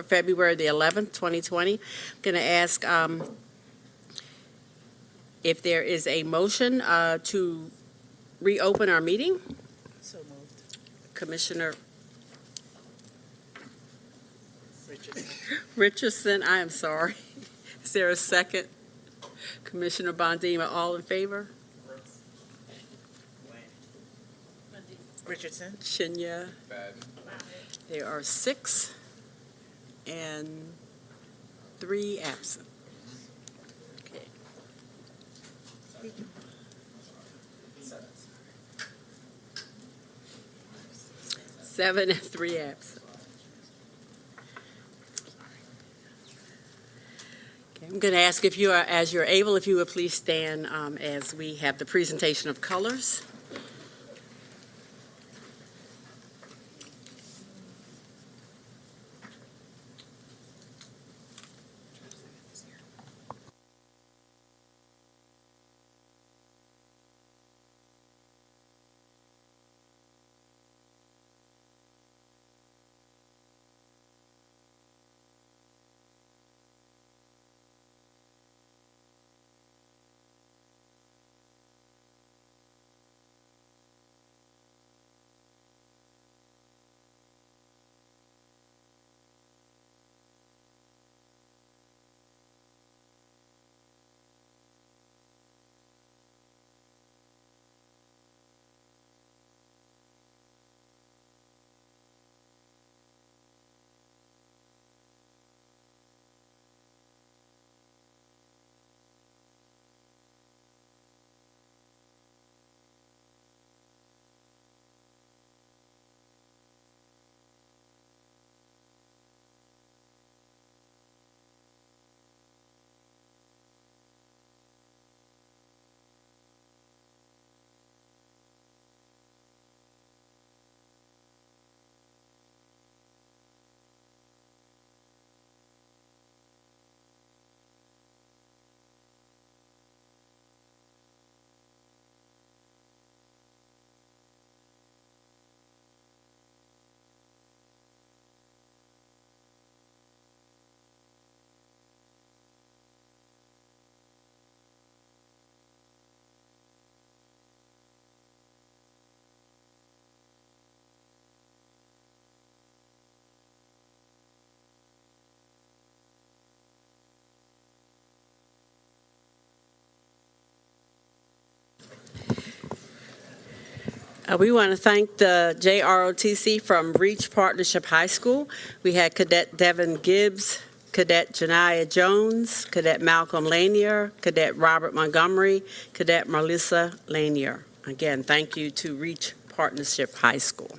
for February the 11th, 2020. I'm going to ask if there is a motion to reopen our meeting. So moved. Commissioner Richardson. Richardson, I am sorry. Is there a second? Commissioner Bondima, all in favor? Richardson. Shinya. There are 6 and 3 absent. Okay. 7 and 3 absent. Okay, I'm going to ask if you are, as you're able, if you would please stand as we have the presentation of colors. We want to thank the JROTC from Reach Partnership High School. We had Cadet Devin Gibbs, Cadet Janiyah Jones, Cadet Malcolm Lanier, Cadet Robert Montgomery, Cadet Marlissa Lanier. Again, thank you to Reach Partnership High School.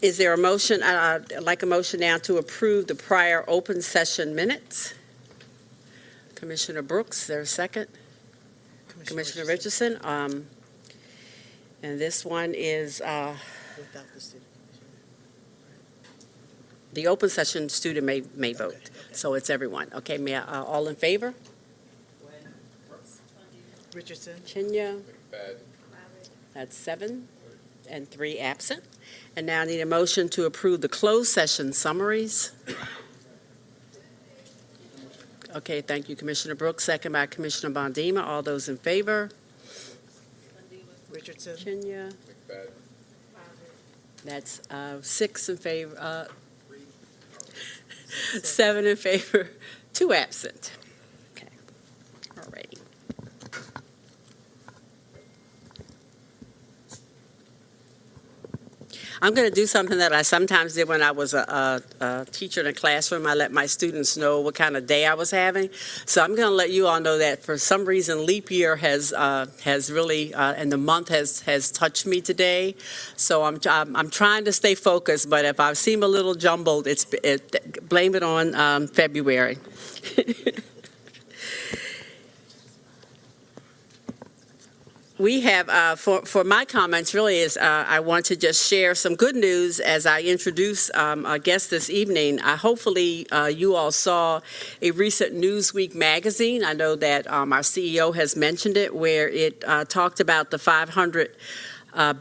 Is there a motion? I'd like a motion now to approve the prior open session minutes. Commissioner Brooks, is there a second? Commissioner Richardson. And this one is Without the student. the open session student may vote. Okay. So it's everyone. Okay, may I, all in favor? Richardson. Chinya. That's 7 and 3 absent. And now I need a motion to approve the closed session summaries. Okay, thank you, Commissioner Brooks. Second by Commissioner Bondima. All those in favor? Richardson. Chinya. That's 6 in favor, 7 in favor, 2 absent. Okay, all righty. I'm going to do something that I sometimes did when I was a teacher in a classroom. I let my students know what kind of day I was having. So I'm going to let you all know that for some reason leap year has really and the month has touched me today. So I'm trying to stay focused. But if I seem a little jumbled, blame it on February. We have, for my comments, really is I want to just share some good news as I introduce our guest this evening. Hopefully, you all saw a recent Newsweek magazine. I know that our CEO has mentioned it, where it talked about the 500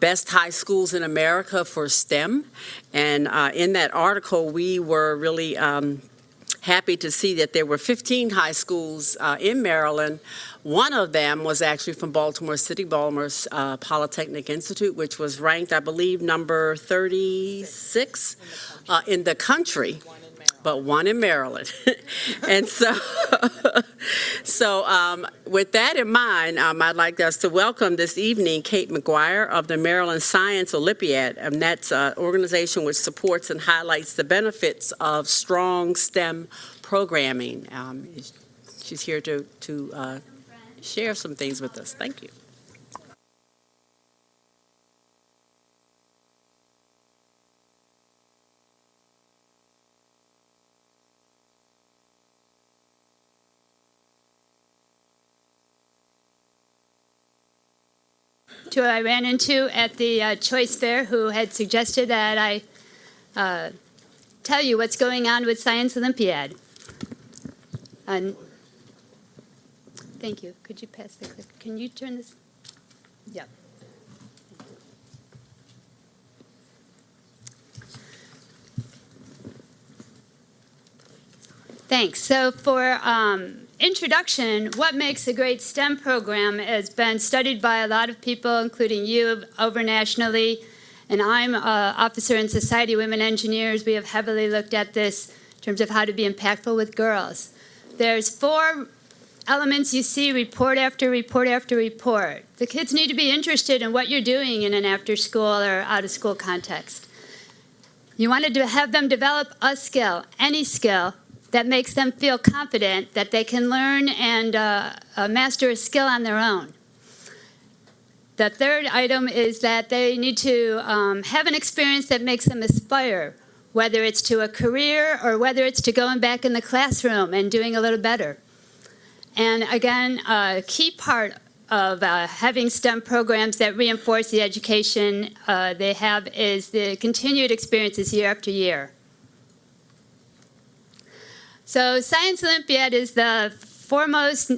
best high schools in America for STEM. And in that article, we were really happy to see that there were 15 high schools in Maryland. One of them was actually from Baltimore City, Baltimore's Polytechnic Institute, which was ranked, I believe, number 36 in the country, but one in Maryland. And so, with that in mind, I'd like us to welcome this evening Kate McGuire of the Maryland Science Olympiad, and that's an organization which supports and highlights the benefits of strong STEM programming. She's here to share some things with us. Thank you. Who I ran into at the Choice Fair, who had suggested that I tell you what's going on with Science Olympiad. Thank you. Could you pass the clip? Can you turn this? Yep. Thanks. So for introduction, what makes a great STEM program has been studied by a lot of people, including you, over nationally. And I'm an officer in Society of Women Engineers. We have heavily looked at this in terms of how to be impactful with girls. There's 4 elements you see report after report after report. The kids need to be interested in what you're doing in an after-school or out-of-school context. You wanted to have them develop a skill, any skill, that makes them feel confident that they can learn and master a skill on their own. The third item is that they need to have an experience that makes them aspire, whether it's to a career or whether it's to going back in the classroom and doing a little better. And again, a key part of having STEM programs that reinforce the education they have is the continued experiences year after year. So Science Olympiad is the foremost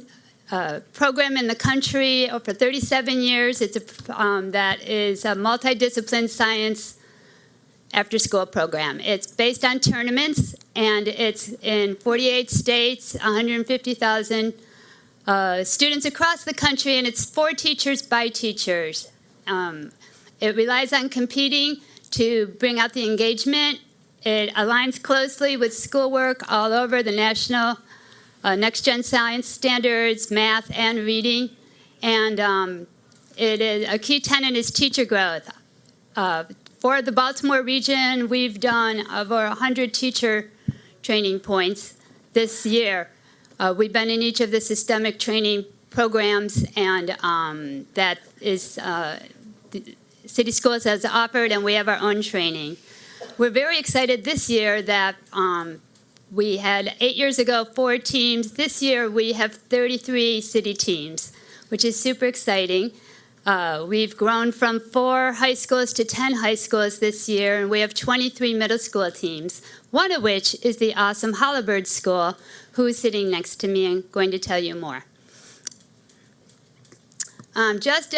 program in the country for 37 years. It's that is a multidiscipline science after-school program. It's based on tournaments, and it's in 48 states, 150,000 students across the country, and it's for teachers by teachers. It relies on competing to bring out the engagement. It aligns closely with schoolwork all over the national next-gen science standards, math, and reading. And it is a key tenet is teacher growth. For the Baltimore region, we've done over 100 teacher training points this year. We've been in each of the systemic training programs, and that is the City Schools has offered, and we have our own training. We're very excited this year that we had 8 years ago 4 teams. This year we have 33 city teams, which is super exciting. We've grown from 4 high schools to 10 high schools this year, and we have 23 middle school teams, one of which is the awesome Hollibird School, who is sitting next to me and going to tell you more. Just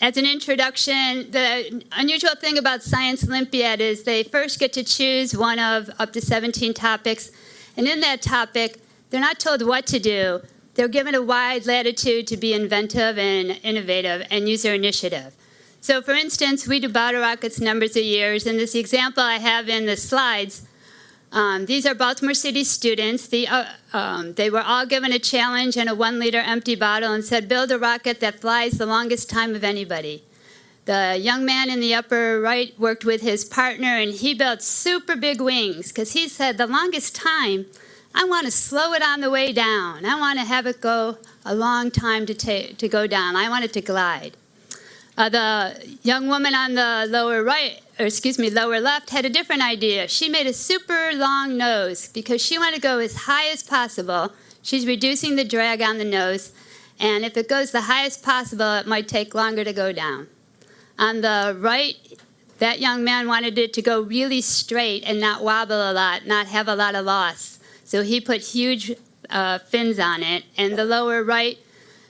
as an introduction, the unusual thing about Science Olympiad is they first get to choose one of up to 17 topics, and in that topic, they're not told what to do. They're given a wide latitude to be inventive and innovative and use their initiative. So for instance, we do bottle rockets numbers of years, and this example I have in the slides, these are Baltimore City students. They were all given a challenge and a 1-liter empty bottle and said, build a rocket that flies the longest time of anybody. The young man in the upper right worked with his partner, and he built super big wings because he said, the longest time, I want to slow it on the way down. I want to have it go a long time to go down. I want it to glide. The young woman on the lower left had a different idea. She made a super long nose because she wanted to go as high as possible. She's reducing the drag on the nose, And if it goes the highest possible, it might take longer to go down. On the right, that young man wanted it to go really straight and not wobble a lot, not have a lot of loss. So he put huge fins on it. And the lower right,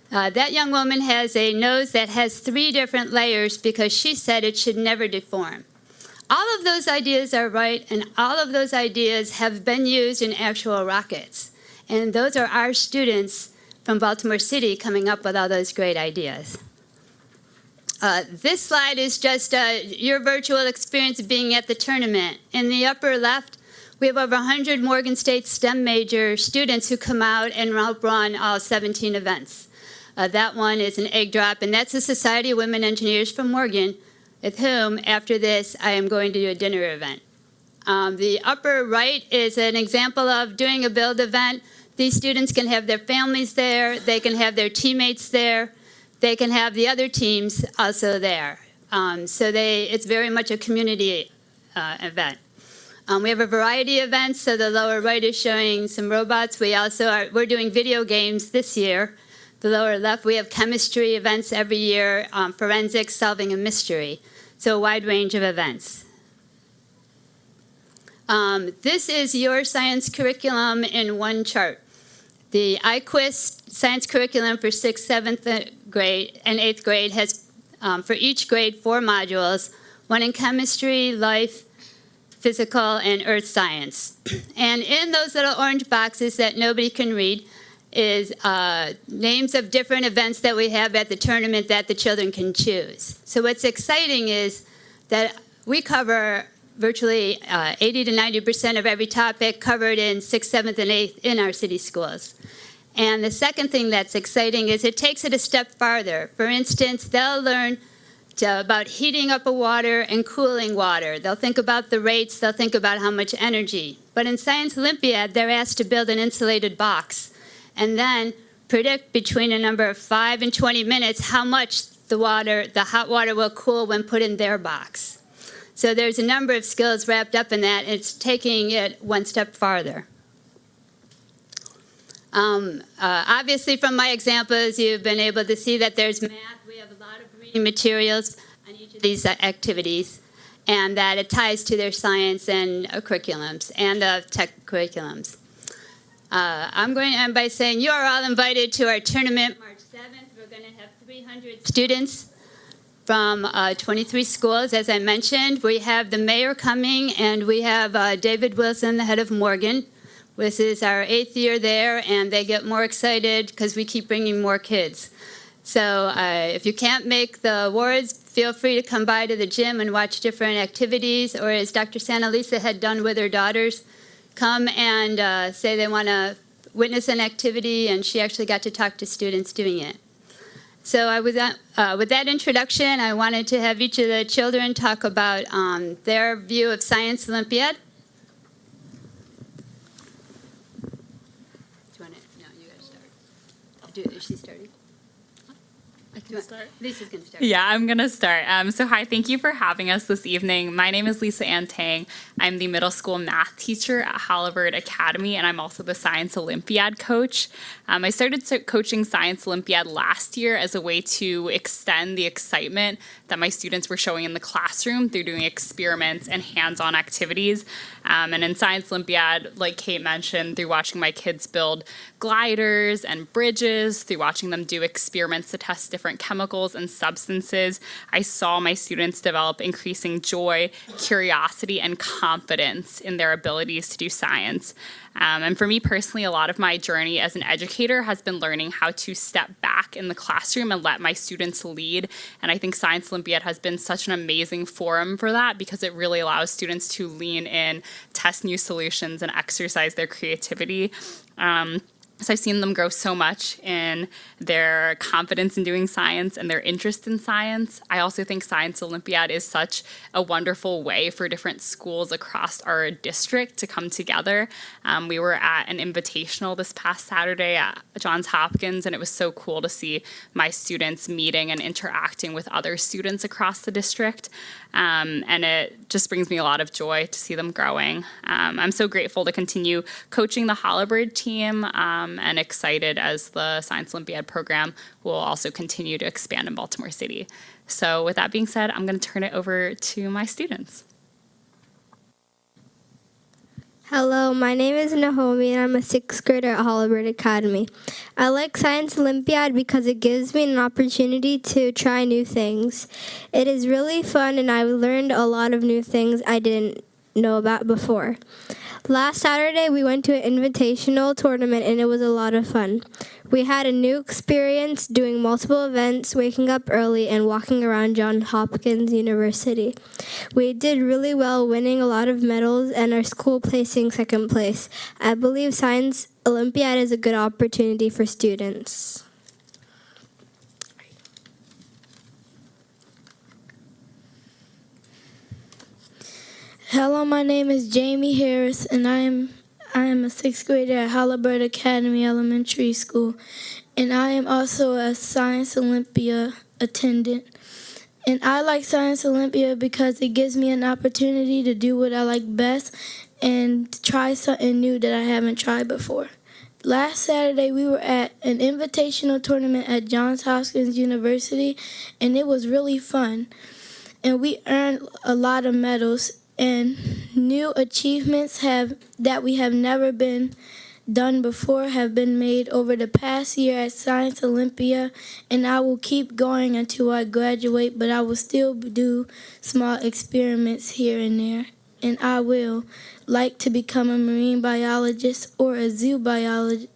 that young woman has a nose that has 3 different layers because she said it should never deform. All of those ideas are right, and all of those ideas have been used in actual rockets. And those are our students from Baltimore City coming up with all those great ideas. This slide is just your virtual experience of being at the tournament. In the upper left, we have over 100 Morgan State STEM major students who come out and help run all 17 events. That one is an egg drop, and that's the Society of Women Engineers from Morgan, with whom, after this, I am going to do a dinner event. The upper right is an example of doing a build event. These students can have their families there, they can have their teammates there, they can have the other teams also there. It's very much a community event. We have a variety of events, so the lower right is showing some robots. We're doing video games this year. The lower left, we have chemistry events every year, forensics, solving a mystery. So a wide range of events. This is your science curriculum in one chart. The IQuest science curriculum for 6th, 7th grade, and 8th grade has, for each grade, 4 modules, one in chemistry, life, physical, and earth science. And in those little orange boxes that nobody can read is names of different events that we have at the tournament that the children can choose. So what's exciting is that we cover virtually 80 to 90% of every topic covered in 6th, 7th, and 8th in our city schools. And the second thing that's exciting is it takes it a step farther. For instance, they'll learn about heating up a water and cooling water. They'll think about the rates, they'll think about how much energy. But in Science Olympiad, they're asked to build an insulated box and then predict between a number of 5 and 20 minutes how much the hot water will cool when put in their box. So there's a number of skills wrapped up in that. It's taking it one step farther. Obviously, from my examples, you've been able to see that there's math. We have a lot of reading materials on each of these activities, and that it ties to their science and curriculums and tech curriculums. I'm going to end by saying you are all invited to our tournament March 7th. We're going to have 300 students from 23 schools, as I mentioned. We have the mayor coming, and we have David Wilson, the head of Morgan. This is our 8th year there, and they get more excited because we keep bringing more kids. So if you can't make the awards, feel free to come by to the gym and watch different activities, or as Dr. Santa Lisa had done with her daughters, come and say they want to witness an activity, and she actually got to talk to students doing it. So with that introduction, I wanted to have each of the children talk about their view of Science Olympiad. Do you want to? No, you got to start. Is she starting? I can start. Lisa's going to start. Yeah, I'm going to start. So hi, thank you for having us this evening. My name is Lisa Ann Tang. I'm the middle school math teacher at Halliburton Academy, and I'm also the Science Olympiad coach. I started coaching Science Olympiad last year as a way to extend the excitement that my students were showing in the classroom through doing experiments and hands-on activities. And in Science Olympiad, like Kate mentioned, through watching my kids build gliders and bridges, through watching them do experiments to test different chemicals and substances, I saw my students develop increasing joy, curiosity, and confidence in their abilities to do science. And for me personally, a lot of my journey as an educator has been learning how to step back in the classroom and let my students lead. And I think Science Olympiad has been such an amazing forum for that because it really allows students to lean in, test new solutions, and exercise their creativity. So I've seen them grow so much in their confidence in doing science and their interest in science. I also think Science Olympiad is such a wonderful way for different schools across our district to come together. We were at an invitational this past Saturday at Johns Hopkins, and it was so cool to see my students meeting and interacting with other students across the district. And it just brings me a lot of joy to see them growing. I'm so grateful to continue coaching the Halliburton team. and excited as the Science Olympiad program will also continue to expand in Baltimore City. So with that being said, I'm going to turn it over to my students. Hello, my name is Naomi and I'm a sixth grader at Hollywood Academy. I like Science Olympiad because it gives me an opportunity to try new things. It is really fun and I've learned a lot of new things I didn't know about before. Last Saturday we went to an invitational tournament and it was a lot of fun. We had a new experience doing multiple events, waking up early, and walking around Johns Hopkins University. We did really well, winning a lot of medals and our school placing second place. I believe Science Olympiad is a good opportunity for students. Hello, my name is Jamie Harris, and I am a sixth grader at Halliburton Academy Elementary School, and I am also a Science Olympia attendant. And I like Science Olympia because it gives me an opportunity to do what I like best and try something new that I haven't tried before. Last Saturday, we were at an invitational tournament at Johns Hopkins University, and it was really fun. And we earned a lot of medals and new achievements that we have never been done before have been made over the past year at Science Olympia, and I will keep going until I graduate, but I will still do small experiments here and there. And I will like to become a marine biologist or a zoologist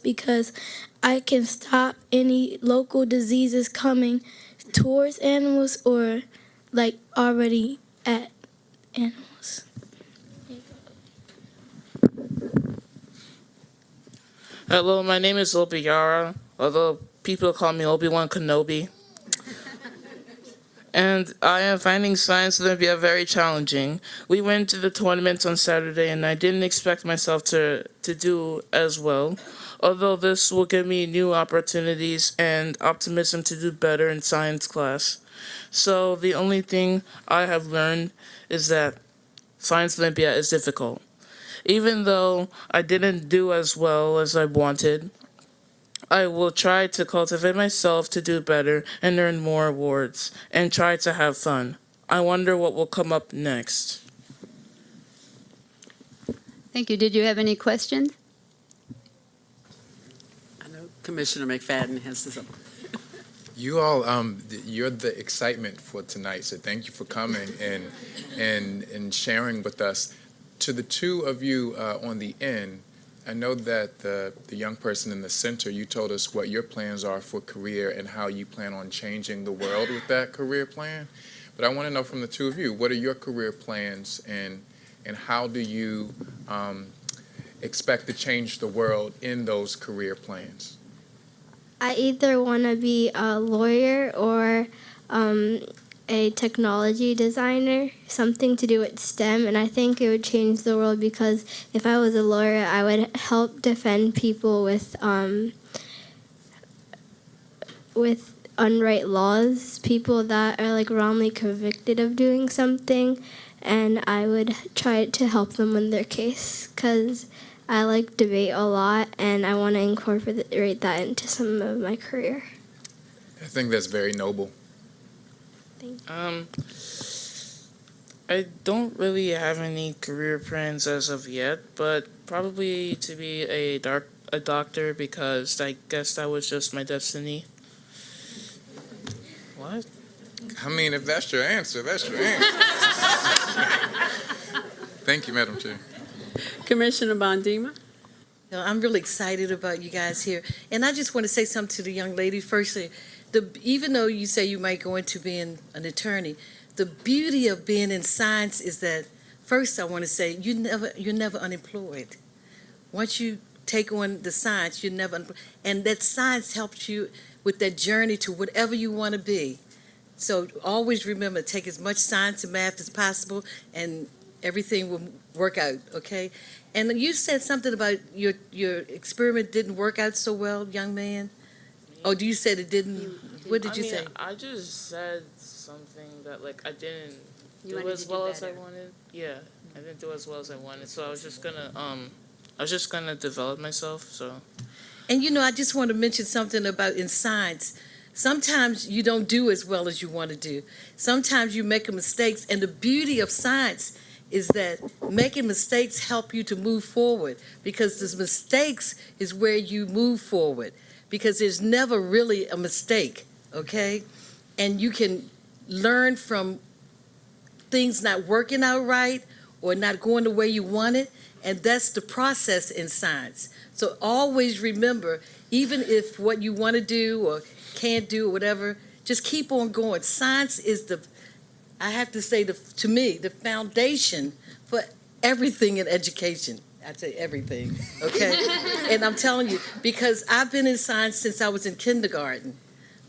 because I can stop any local diseases coming towards animals or like already at animals. Hello, my name is Obi-Yara, although people call me Obi-Wan Kenobi. And I am finding Science Olympia very challenging. We went to the tournament on Saturday, and I didn't expect myself to do as well, although this will give me new opportunities and optimism to do better in science class. So the only thing I have learned is that Science Olympia is difficult. Even though I didn't do as well as I wanted, I will try to cultivate myself to do better and earn more awards and try to have fun. I wonder what will come up next. Thank you. Did you have any questions? I know Commissioner McFadden has some. You all, you're the excitement for tonight, so thank you for coming and sharing with us. To the two of you on the end, I know that the young person in the center, you told us what your plans are for career and how you plan on changing the world with that career plan. But I want to know from the two of you, what are your career plans and how do you expect to change the world in those career plans? I either want to be a lawyer or a technology designer, something to do with STEM, and I think it would change the world because if I was a lawyer, I would help defend people with unright laws, people that are like wrongly convicted of doing something, and I would try to help them win their case because I like debate a lot, and I want to incorporate that into some of my career. I think that's very noble. I don't really have any career plans as of yet, but probably to be a doctor because I guess that was just my destiny. What? I mean, if that's your answer, that's your answer. Thank you, Madam Chair. Commissioner Bondima? I'm really excited about you guys here. And I just want to say something to the young lady. Firstly, even though you say you might go into being an attorney, the beauty of being in science is that, first I want to say, you're never unemployed. Once you take on the science, you're never unemployed. And that science helps you with that journey to whatever you want to be. So always remember, take as much science and math as possible, and everything will work out, okay? And you said something about your experiment didn't work out so well, young man. Oh, you said it didn't? What did you say? I just said something that I didn't You do wanted as to do well as I better. wanted. Yeah, I didn't do as well as I wanted, so I was just gonna I was just gonna develop myself. So And I just want to mention something about in science. Sometimes you don't do as well as you want to do. Sometimes you make mistakes, and the beauty of science is that making mistakes help you to move forward, because the mistakes is where you move forward, because there's never really a mistake, okay? And you can learn from things not working out right or not going the way you want it, and that's the process in science. So always remember, even if what you want to do or can't do or whatever, just keep on going. Science is I have to say, to me, the foundation for everything in education. I'd say everything, okay? And I'm telling you, because I've been in science since I was in kindergarten,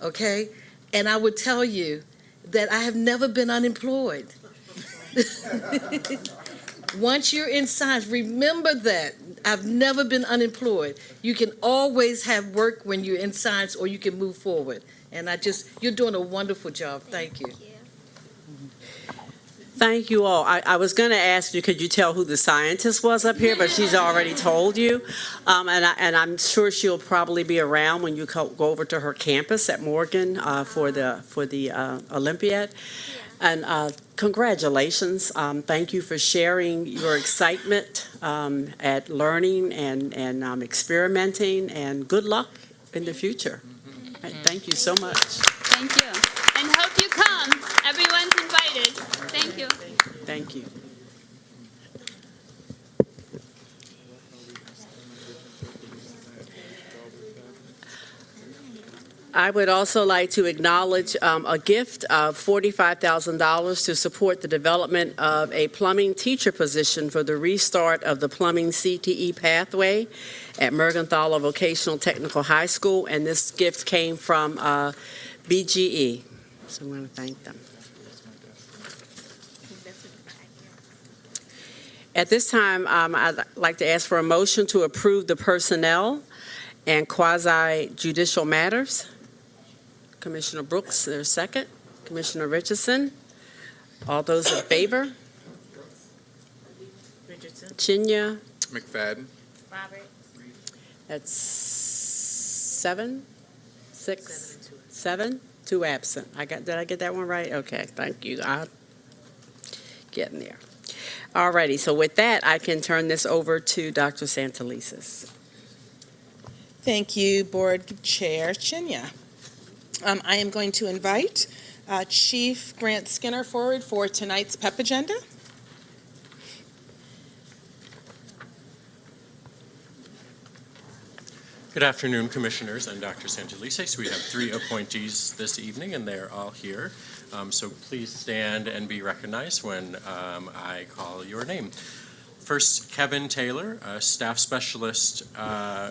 okay? And I would tell you that I have never been unemployed. Once you're in science, remember that. I've never been unemployed. You can always have work when you're in science, or you can move forward. And you're doing a wonderful job. Thank you. Thank you all. I was going to ask you, could you tell who the scientist was up here, but she's already told you. And I'm sure she'll probably be around when you go over to her campus at Morgan for the Olympiad. And congratulations. Thank you for sharing your excitement at learning and experimenting, and good luck in the future. Thank you so much. Thank you. And hope you come. Everyone's invited. Thank you. Thank you. I would also like to acknowledge a gift of $45,000 to support the development of a plumbing teacher position for the restart of the plumbing CTE pathway at Mergenthaler Vocational Technical High School, and this gift came from BGE. So I want to thank them. At this time, I'd like to ask for a motion to approve the personnel and quasi-judicial matters. Commissioner Brooks, there's a second. Commissioner Richardson. All those in favor? Richardson. Chinya. McFadden. Robert. That's 7, 6, 7, 2 absent. Did I get that one right? Okay, thank you. I'm getting there. All righty, so with that, I can turn this over to Dr. Santelises. Thank you, Board Chair Chinya. I am going to invite Chief Grant Skinner forward for tonight's PEP agenda. Good afternoon, Commissioners and Dr. Santelises. We have 3 appointees this evening, and they're all here. So please stand and be recognized when I call your name. First, Kevin Taylor, a staff specialist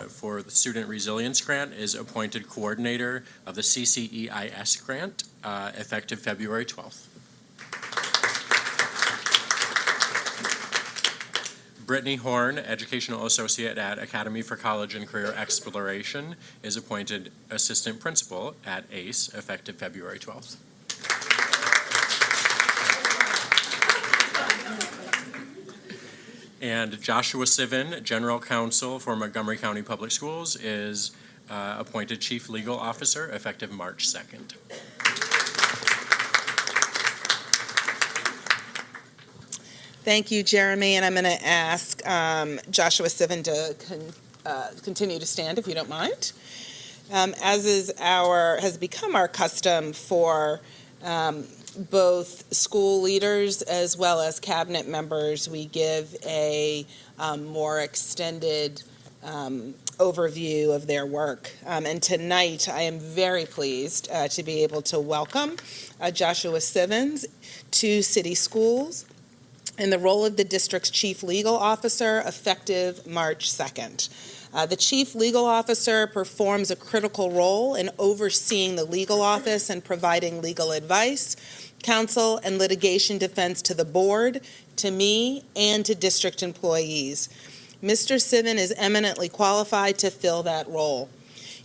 for the Student Resilience Grant, is appointed coordinator of the CCEIS grant effective February 12th. Brittany Horn, educational associate at Academy for College and Career Exploration, is appointed assistant principal at ACE effective February 12th. And Joshua Sivan, General Counsel for Montgomery County Public Schools, is appointed Chief Legal Officer effective March 2nd. Thank you, Jeremy, and I'm going to ask Joshua Sivan to continue to stand, if you don't mind. As has become our custom for both school leaders as well as cabinet members, we give a more extended overview of their work. And tonight, I am very pleased to be able to welcome Joshua Sivan to City Schools in the role of the district's Chief Legal Officer effective March 2nd. The Chief Legal Officer performs a critical role in overseeing the legal office and providing legal advice, counsel, and litigation defense to the board, to me, and to district employees. Mr. Sivan is eminently qualified to fill that role.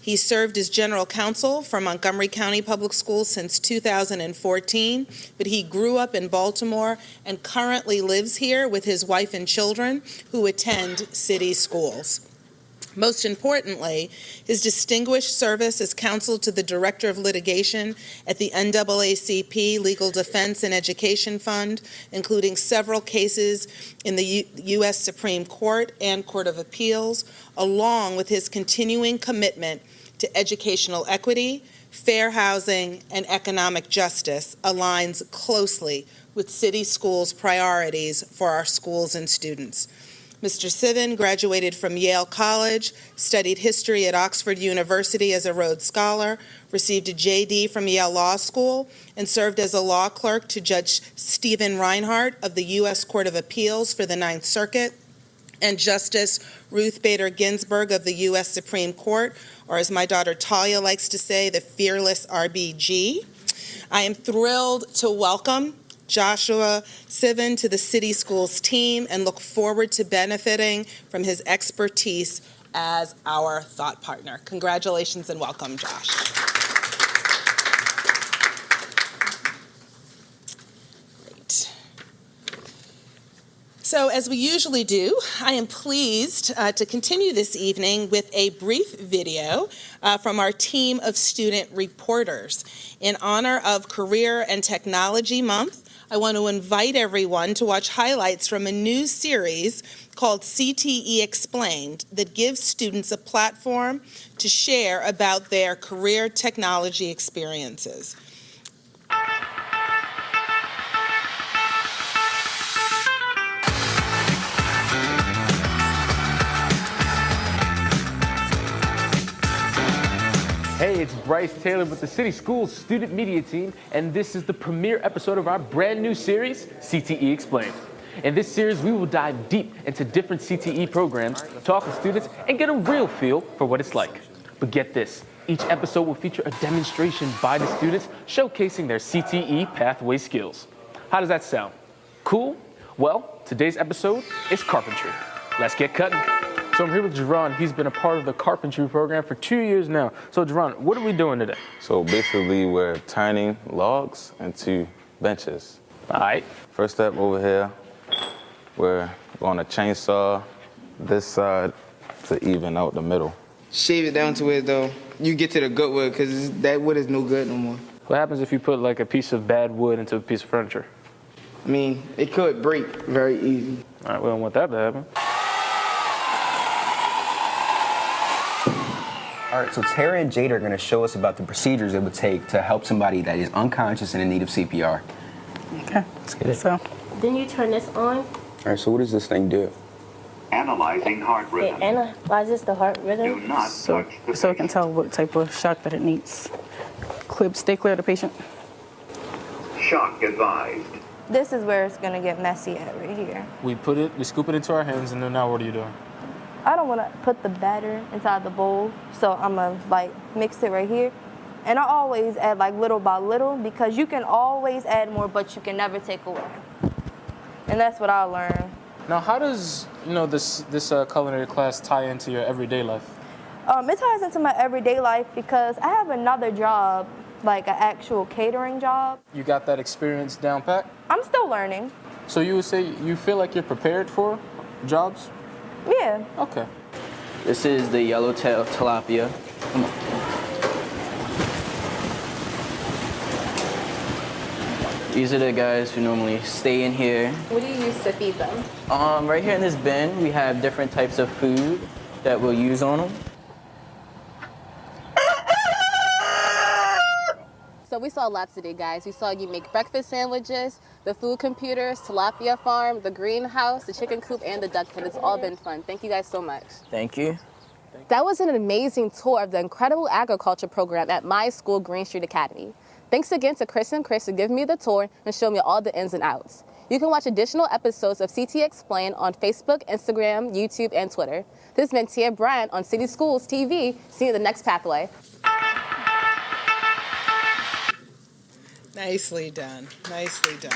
He served as general counsel for Montgomery County Public Schools since 2014, but he grew up in Baltimore and currently lives here with his wife and children who attend city schools. Most importantly, his distinguished service as counsel to the Director of Litigation at the NAACP Legal Defense and Education Fund, including several cases in the U.S. Supreme Court and Court of Appeals, along with his continuing commitment to educational equity, fair housing, and economic justice, aligns closely with City Schools' priorities for our schools and students. Mr. Sivan graduated from Yale College, studied history at Oxford University as a Rhodes Scholar, received a JD from Yale Law School, and served as a law clerk to Judge Stephen Reinhart of the U.S. Court of Appeals for the Ninth Circuit, and Justice Ruth Bader Ginsburg of the U.S. Supreme Court, or as my daughter Talia likes to say, the fearless RBG. I am thrilled to welcome Joshua Sivan to the City Schools team and look forward to benefiting from his expertise as our thought partner. Congratulations and welcome, Josh. Great. So as we usually do, I am pleased to continue this evening with a brief video from our team of student reporters. In honor of Career and Technology Month, I want to invite everyone to watch highlights from a new series called CTE Explained that gives students a platform to share about their career technology experiences. Hey, it's Bryce Taylor with the City Schools Student Media Team, and this is the premiere episode of our brand new series, CTE Explained. In this series, we will dive deep into different CTE programs, talk with students, and get a real feel for what it's like. But get this, each episode will feature a demonstration by the students showcasing their CTE pathway skills. How does that sound? Cool? Well, today's episode is carpentry. Let's get cutting. So I'm here with Jerron. He's been a part of the carpentry program for 2 years now. So Jerron, what are we doing today? So basically we're turning logs into benches. All right. First step over here, we're going to chainsaw this side to even out the middle. Shave it down to where though you get to the good wood, because that wood is no good no more. What happens if you put like a piece of bad wood into a piece of furniture? I mean, it could break very easy. All right, we don't want that to happen. All right, so Tara and Jada are going to show us about the procedures it would take to help somebody that is unconscious and in need of CPR. Okay, let's get it. So, then you turn this on. All right, so what does this thing do? Analyzing heart rhythm. It analyzes the heart rhythm. Do not so touch the it can tell what type of shock that it needs. Stay clear of the patient. Shock advised. This is where it's going to get messy at right here. We scoop it into our hands, and then now what are you doing? I don't want to put the batter inside the bowl, so I'm going to mix it right here. And I always add little by little, because you can always add more, but you can never take away. And that's what I learned. Now, how does this culinary class tie into your everyday life? It ties into my everyday life because I have another job, like an actual catering job. You got that experience down pat? I'm still learning. So you would say you feel like you're prepared for jobs? Yeah. Okay. This is the yellowtail tilapia. Come on. These are the guys who normally stay in here. What do you use to feed them? Right here in this bin, we have different types of food that we'll use on them. So we saw lots today, guys. We saw you make breakfast sandwiches, the food computers, tilapia farm, the greenhouse, the chicken coop, and the duck pen. It's all been fun. Thank you guys so much. Thank you. That was an amazing tour of the incredible agriculture program at my school, Green Street Academy. Thanks again to Chris and Chris for giving me the tour and showing me all the ins and outs. You can watch additional episodes of CT Explained on Facebook, Instagram, YouTube, and Twitter. This has been Tia Bryant on City Schools TV. See you in the next pathway. Nicely done. Nicely done.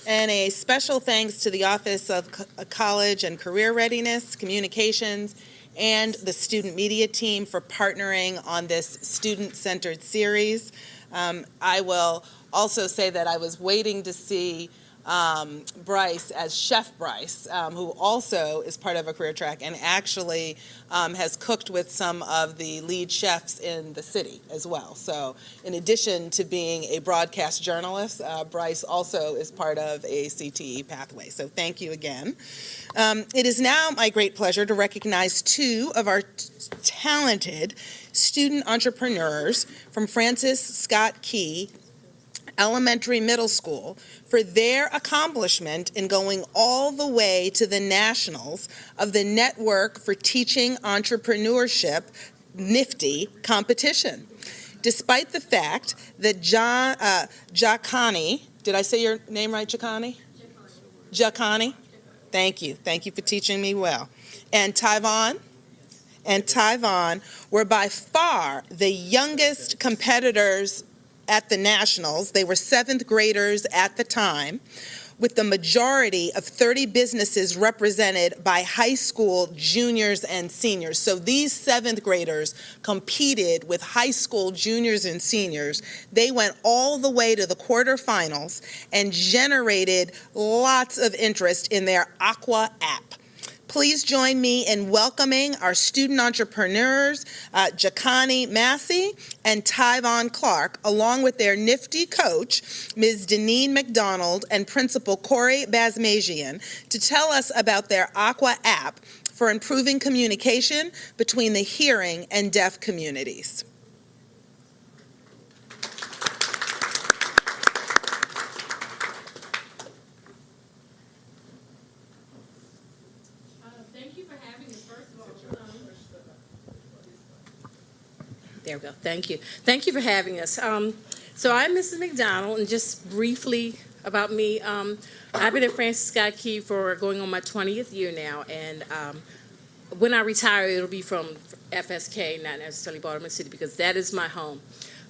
And a special thanks to the Office of College and Career Readiness, Communications, and the student media team for partnering on this student-centered series. I will also say that I was waiting to see Bryce as Chef Bryce, who also is part of a career track and actually has cooked with some of the lead chefs in the city as well. So in addition to being a broadcast journalist, Bryce also is part of a CTE pathway. So thank you again. It is now my great pleasure to recognize two of our talented student entrepreneurs from Francis Scott Key Elementary Middle School for their accomplishment in going all the way to the nationals of the Network for Teaching Entrepreneurship NIFTY competition. Despite the fact that Jacani, did I say your name right, Jacani? Jacani? Thank you. Thank you for teaching me well. And Tyvon were by far the youngest competitors at the nationals. They were 7th graders at the time, with the majority of 30 businesses represented by high school juniors and seniors. So these 7th graders competed with high school juniors and seniors. They went all the way to the quarterfinals and generated lots of interest in their Aqua app. Please join me in welcoming our student entrepreneurs, Jacani Massey and Tyvon Clark, along with their nifty coach, Ms. Deneen McDonald, and Principal Corey Basmajian, to tell us about their Aqua app for improving communication between the hearing and deaf communities. There we go. Thank you. Thank you for having us. So I'm Mrs. McDonald, and just briefly about me, I've been at Francis Scott Key for going on my 20th year now, and when I retire, it'll be from FSK, not necessarily Baltimore City, because that is my home.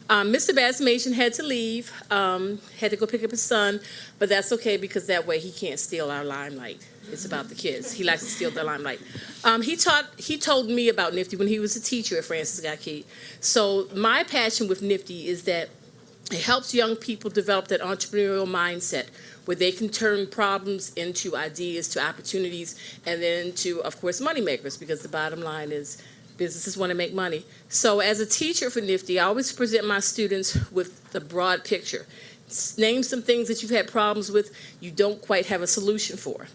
Mr. Basmation had to leave, had to go pick up his son, but that's okay because that way he can't steal our limelight. It's about the kids. He likes to steal the limelight. He told me about NIFTY when he was a teacher at Francis Scott Key. So my passion with NIFTY is that it helps young people develop that entrepreneurial mindset where they can turn problems into ideas, to opportunities, and then to, of course, money makers, because the bottom line is businesses want to make money. So as a teacher for NIFTY, I always present my students with the broad picture. Name some things that you've had problems with, you don't quite have a solution for.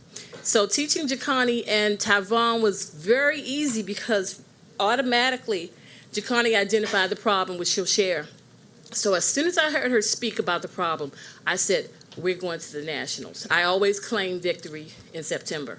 So teaching Jacani and Tyvon was very easy because automatically Jacani identified the problem, which she'll share. So as soon as I heard her speak about the problem, I said, we're going to the nationals. I always claim victory in September.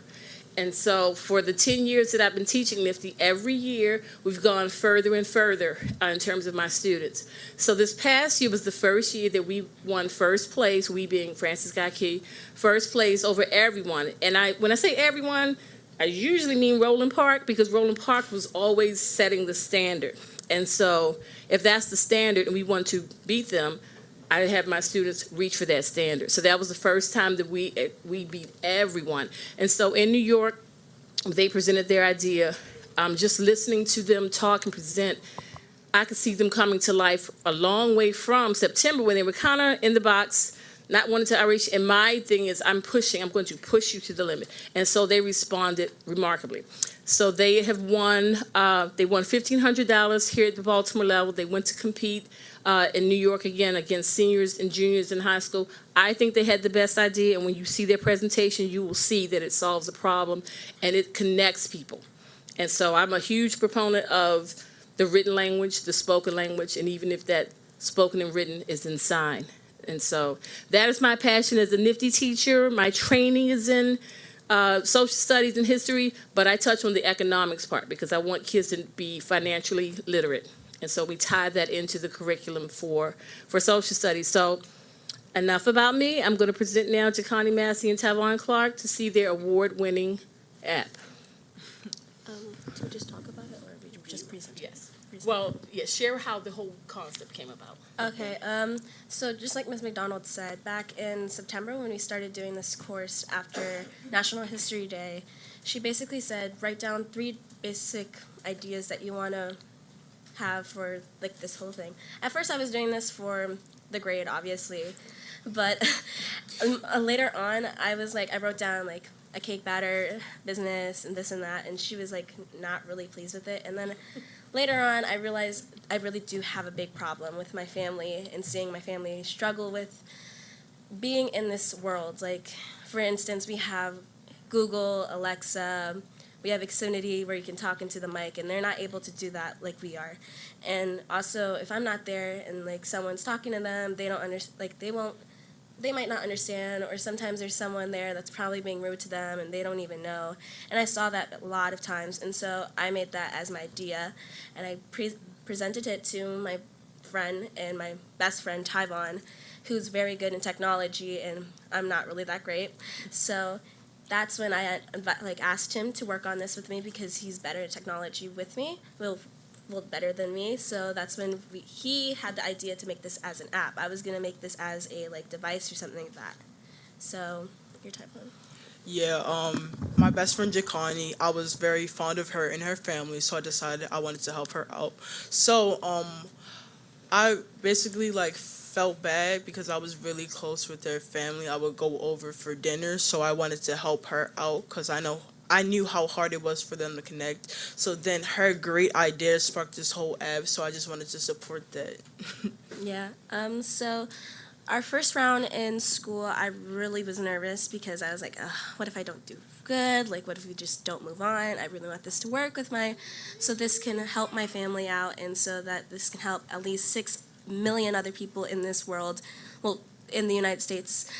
And so for the 10 years that I've been teaching NIFTY, every year we've gone further and further in terms of my students. So this past year was the first year that we won first place, we being Francis Scott Key, first place over everyone. And when I say everyone, I usually mean Roland Park, because Roland Park was always setting the standard. And so if that's the standard and we want to beat them, I have my students reach for that standard. So that was the first time that we beat everyone. And so in New York, they presented their idea. Just listening to them talk and present, I could see them coming to life a long way from September when they were kind of in the box, not wanting to outreach. And my thing is, I'm going to push you to the limit. And so they responded remarkably. So they have won, they won $1,500 here at the Baltimore level. They went to compete in New York again against seniors and juniors in high school. I think they had the best idea, and when you see their presentation, you will see that it solves a problem and it connects people. And so I'm a huge proponent of the written language, the spoken language, and even if that spoken and written is in sign. And so that is my passion as a NIFTY teacher. My training is in social studies and history, but I touch on the economics part because I want kids to be financially literate. And so we tie that into the curriculum for social studies. So enough about me. I'm going to present now to Connie Massey and Tyvon Clark to see their award-winning app. To just talk about it, or we just present? Yes. Well, yeah, share how the whole concept came about. Okay, so just like Ms. McDonald said, back in September when we started doing this course after National History Day, she basically said write down 3 basic ideas that you want to have for like this whole thing. At first, I was doing this for the grade, obviously, but later on, I wrote down like a cake batter business and this and that, and she was like not really pleased with it. And then later on, I realized I really do have a big problem with my family and seeing my family struggle with being in this world. Like, for instance, we have Google, Alexa, we have Xfinity where you can talk into the mic, and they're not able to do that like we are. And also, if I'm not there and like someone's talking to them, they don't they might not understand, or sometimes there's someone there that's probably being rude to them and they don't even know. And I saw that a lot of times, and so I made that as my idea, and I presented it to my friend and my best friend, Tyvon, who's very good in technology, and I'm not really that great. So that's when I asked him to work on this with me because he's better at technology with me, well better than me. So that's when he had the idea to make this as an app. I was gonna make this as a device or something like that. So your Tyvon. Yeah, my best friend Jakani, I was very fond of her and her family, so I decided I wanted to help her out. So, I basically felt bad because I was really close with their family. I would go over for dinner, so I wanted to help her out because I knew how hard it was for them to connect. So then her great idea sparked this whole app, so I just wanted to support that. Yeah. So our first round in school, I really was nervous because I was like, ugh, what if I don't do good? Like, what if we just don't move on? I really want this to work so this can help my family out, and so that this can help at least 6 million other people in this world, well, in the United States,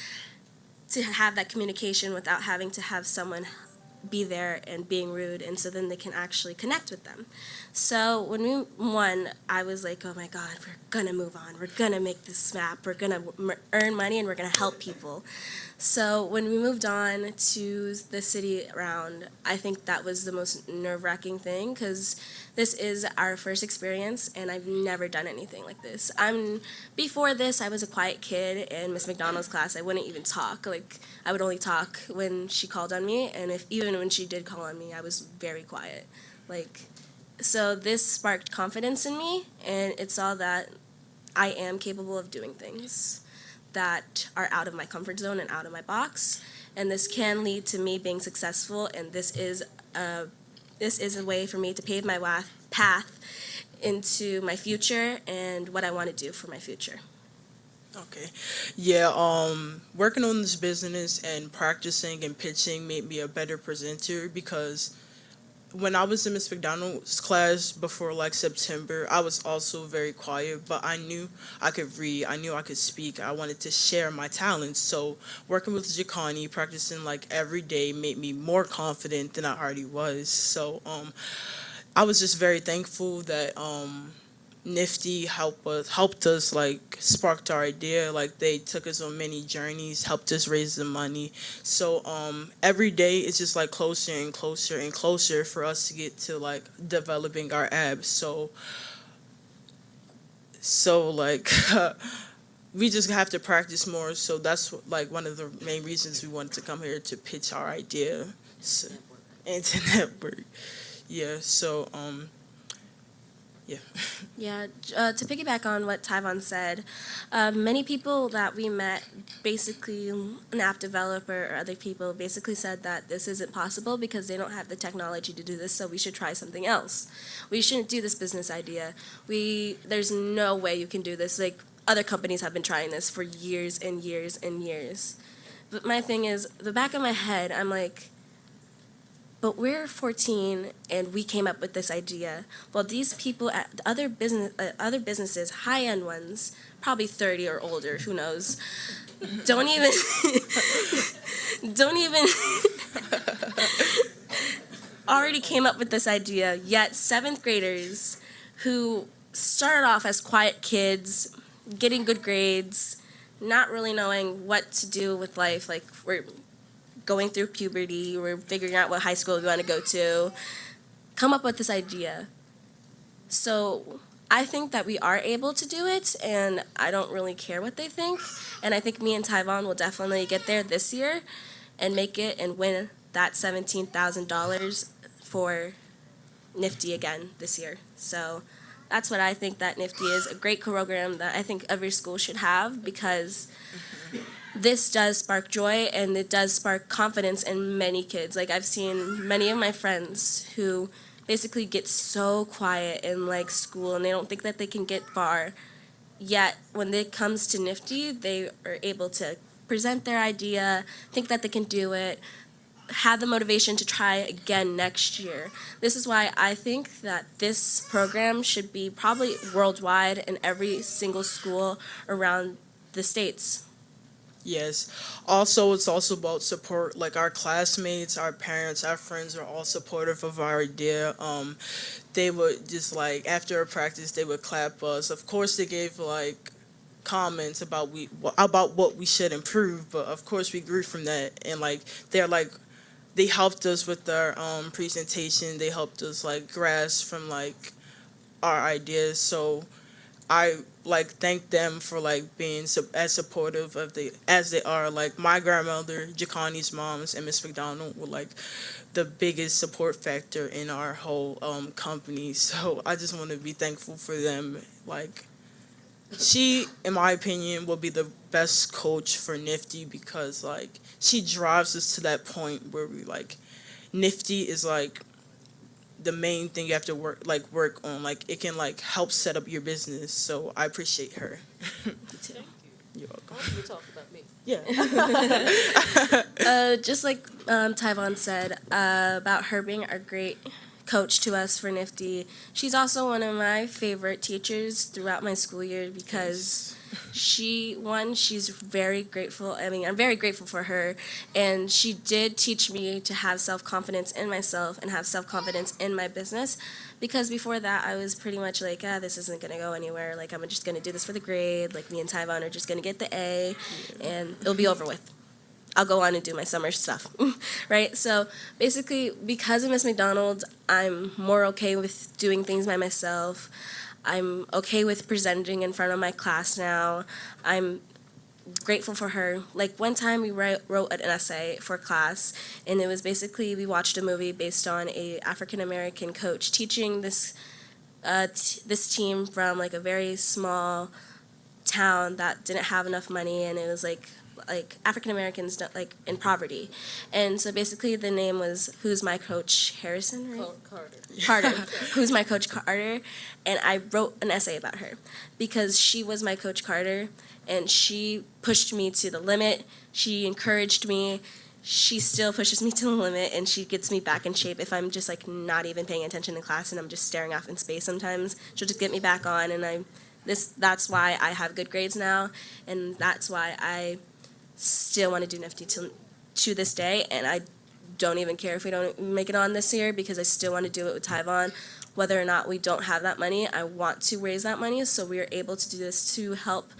to have that communication without having to have someone be there and being rude, and so then they can actually connect with them. So when we won, I was like, oh my God, we're gonna move on. We're gonna make this map. We're gonna earn money, and we're gonna help people. So when we moved on to the city round, I think that was the most nerve-wracking thing because this is our first experience, and I've never done anything like this. Before this, I was a quiet kid in Miss McDonald's class. I wouldn't even talk. I would only talk when she called on me, and even when she did call on me, I was very quiet. So this sparked confidence in me, and it saw that I am capable of doing things that are out of my comfort zone and out of my box, and this can lead to me being successful, and this is a way for me to pave my path into my future and what I want to do for my future. Okay. Yeah, working on this business and practicing and pitching made me a better presenter because when I was in Miss McDonald's class before September, I was also very quiet, but I knew I could read, I knew I could speak, I wanted to share my talents. So working with Jakani, practicing every day made me more confident than I already was. So I was just very thankful that Nifty helped us sparked our idea. They took us on many journeys, helped us raise the money. So every day it's just closer and closer and closer for us to get to developing our app. So we just have to practice more. So that's one of the main reasons we wanted to come here to pitch our idea and to network. Yeah. So yeah. Yeah, to piggyback on what Tyvon said, many people that we met, basically an app developer or other people, basically said that this isn't possible because they don't have the technology to do this, so we should try something else. We shouldn't do this business idea. There's no way you can do this. Other companies have been trying this for years and years and years. But my thing is, the back of my head, I'm like, but we're 14 and we came up with this idea. Well, these people at other businesses, high-end ones, probably 30 or older, who knows, don't even already came up with this idea. Yet 7th graders who started off as quiet kids, getting good grades, not really knowing what to do with life, we're going through puberty, we're figuring out what high school we want to go to, come up with this idea. So I think that we are able to do it, and I don't really care what they think. And I think me and Tyvon will definitely get there this year and make it and win that $17,000 for NIFTY again this year. So that's what I think that NIFTY is, a great program that I think every school should have, because this does spark joy and it does spark confidence in many kids. Like, I've seen many of my friends who basically get so quiet in like school and they don't think that they can get far. Yet when it comes to NIFTY, they are able to present their idea, think that they can do it, have the motivation to try again next year. This is why I think that this program should be probably worldwide in every single school around the states. Yes. Also, it's also about support. Like our classmates, our parents, our friends are all supportive of our idea. They would just like after a practice, they would clap us. Of course, they gave like comments about what we should improve, but of course we grew from that. And like they helped us with our presentation. They helped us like grasp from like our ideas. So I like thank them for like being as supportive of as they are. Like my grandmother, Jacani's moms, and Miss McDonald were like the biggest support factor in our whole company. So I just want to be thankful for them. Like she, in my opinion, will be the best coach for NIFTY because like she drives us to that point where we like NIFTY is like the main thing you have to work on. Like it can like help set up your business. So I appreciate her. You're welcome. You talk about me. Yeah. Just like Tyvon said about her being a great coach to us for NIFTY, she's also one of my favorite teachers throughout my school year because she's very grateful. I mean, I'm very grateful for her, and she did teach me to have self-confidence in myself and have self-confidence in my business, because before that I was pretty much like, this isn't going to go anywhere. Like, I'm just going to do this for the grade. Like, me and Tyvon are just going to get the A, and it'll be over with. I'll go on and do my summer stuff, right? So basically, because of Miss McDonald, I'm more okay with doing things by myself. I'm okay with presenting in front of my class now. I'm grateful for her. Like, one time we wrote an essay for class, and it was basically, we watched a movie based on a African-American coach teaching this this team from like a very small town that didn't have enough money, and it was like African Americans like in poverty. And so basically the name was Who's My Coach Harrison, right? Carter. Who's My Coach Carter. And I wrote an essay about her because she was my Coach Carter, and she pushed me to the limit. She encouraged me. She still pushes me to the limit, and she gets me back in shape. If I'm just like not even paying attention in class and I'm just staring off in space sometimes, she'll just get me back on. And that's why I have good grades now, and that's why I still want to do NIFTY to this day, and I don't even care if we don't make it on this year, because I still want to do it with Tyvon. Whether or not we don't have that money, I want to raise that money so we are able to do this to help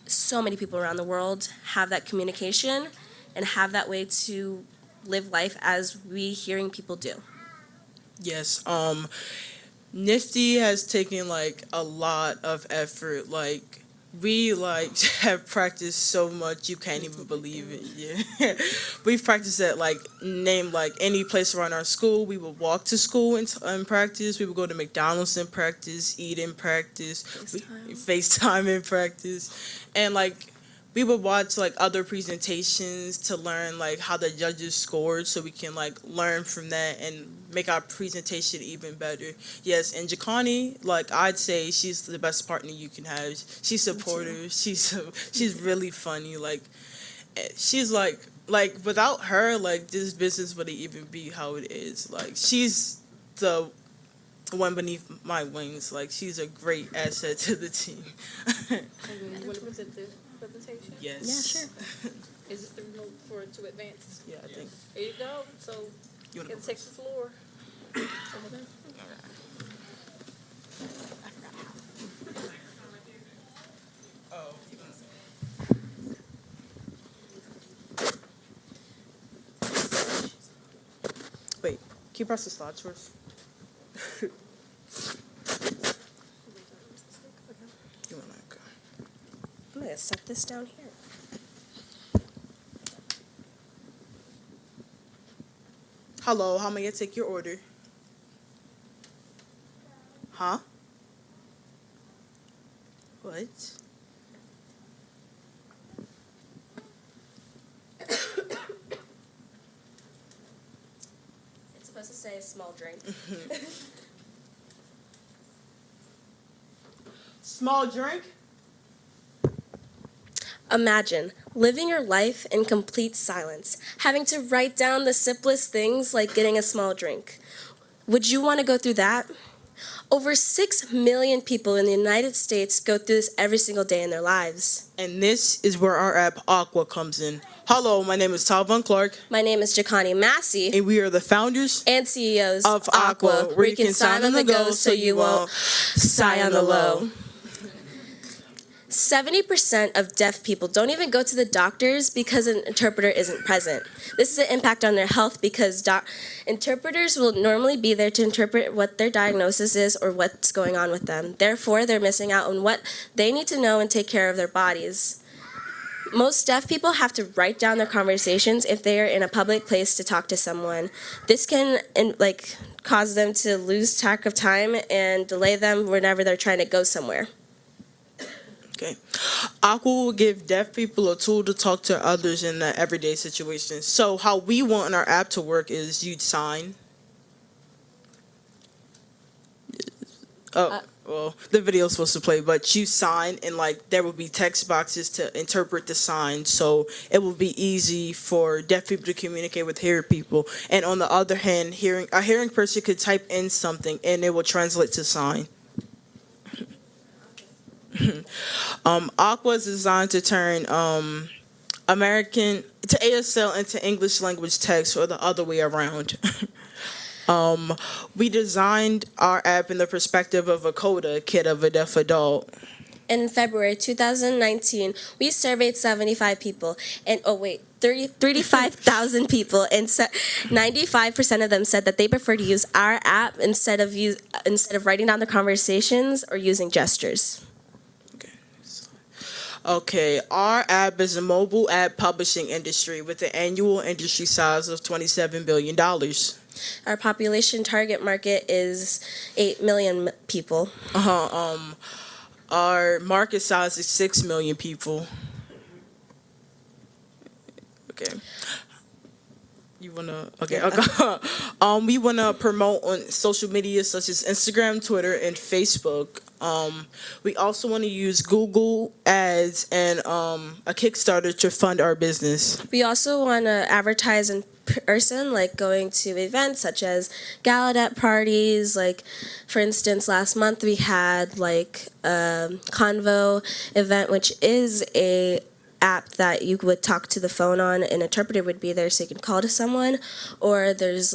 so many people around the world have that communication and have that way to live life as we hearing people do. Yes. NIFTY has taken like a lot of effort. Like we like have practiced so much you can't even believe it. Yeah. We've practiced at like any place around our school. We would walk to school and practice. We would go to McDonald's and practice, eat in practice, FaceTime in practice. And like we would watch like other presentations to learn like how the judges scored, so we can like learn from that and make our presentation even better. Yes, and Jacani, like I'd say she's the best partner you can have. She's supportive. She's really funny. Like she's like without her, like this business wouldn't even be how it is. Like she's the one beneath my wings. Like she's a great asset to the team. You want to present the presentation? Yes. Yeah, sure. Is this the remote for it to advance? Yeah, I think. There you go. So You you wanna can go take the floor. Over there. Wait, can you press the slides first? You wanna go? I'm going to set this down here. Hello, how may I take your order? Huh? What? It's supposed to say small drink. Small drink? Imagine living your life in complete silence, having to write down the simplest things like getting a small drink. Would you want to go through that? Over 6 million people in the United States go through this every single day in their lives. And this is where our app Aqua comes in. Hello, my name is Talvon Clark. My name is Jacani Massey. And we are the founders and CEOs of Aqua, where you can sign on the go so you won't sigh on the low. 70% of deaf people don't even go to the doctors because an interpreter isn't present. This is an impact on their health because interpreters will normally be there to interpret what their diagnosis is or what's going on with them. Therefore, they're missing out on what they need to know and take care of their bodies. Most deaf people have to write down their conversations if they are in a public place to talk to someone. This can cause them to lose track of time and delay them whenever they're trying to go somewhere. Okay. Aqua will give deaf people a tool to talk to others in the everyday situations. So how we want our app to work is you'd sign. Well, the video's supposed to play, but you sign and there will be text boxes to interpret the sign, so it will be easy for deaf people to communicate with hearing people. And on the other hand, a hearing person could type in something and it will translate to sign. Aqua is designed to turn American to ASL into English language text or the other way around. We designed our app in the perspective of a CODA, kid of a deaf adult. In February 2019, we surveyed 75 people, and 35,000 people, and 95% of them said that they prefer to use our app instead of writing down the conversations or using gestures. Okay, our app is a mobile app publishing industry with an annual industry size of $27 billion. Our population target market is 8 million people. Our market size is 6 million people. Okay. We want to promote on social media such as Instagram, Twitter, and Facebook. We also want to use Google Ads and a Kickstarter to fund our business. We also want to advertise in person, like going to events such as Gallaudet parties. Like, for instance, last month we had a Convo event, which is a app that you would talk to the phone on. An interpreter would be there so you can call to someone. Or there's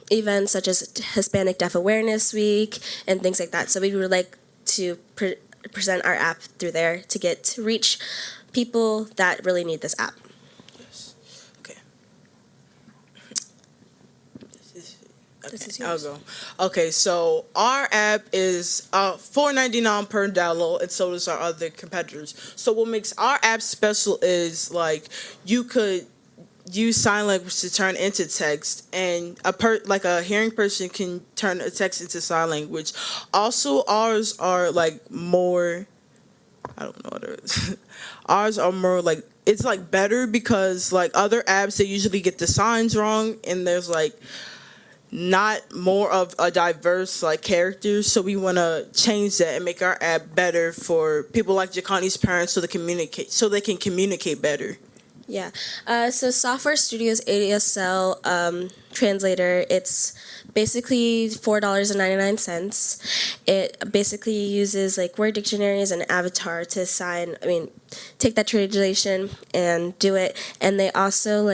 events such as Hispanic Deaf Awareness Week and things like that. So we would like to present our app through there to reach people that really need this app. Yes. Okay. This is yours. I'll go. Okay, so our app is $4.99 per download, and so does our other competitors. So what makes our app special is you could use sign language to turn into text, and a hearing person can turn a text into sign language. Also, ours are more. I don't know what it is. Ours are more it's better because other apps, they usually get the signs wrong, and there's not more of a diverse characters. So we want to change that and make our app better for people like Jacani's parents so they can communicate better. Yeah. So Software Studio's ASL translator, it's basically $4.99. It basically uses Word dictionaries and Avatar to take that translation and do it. And they also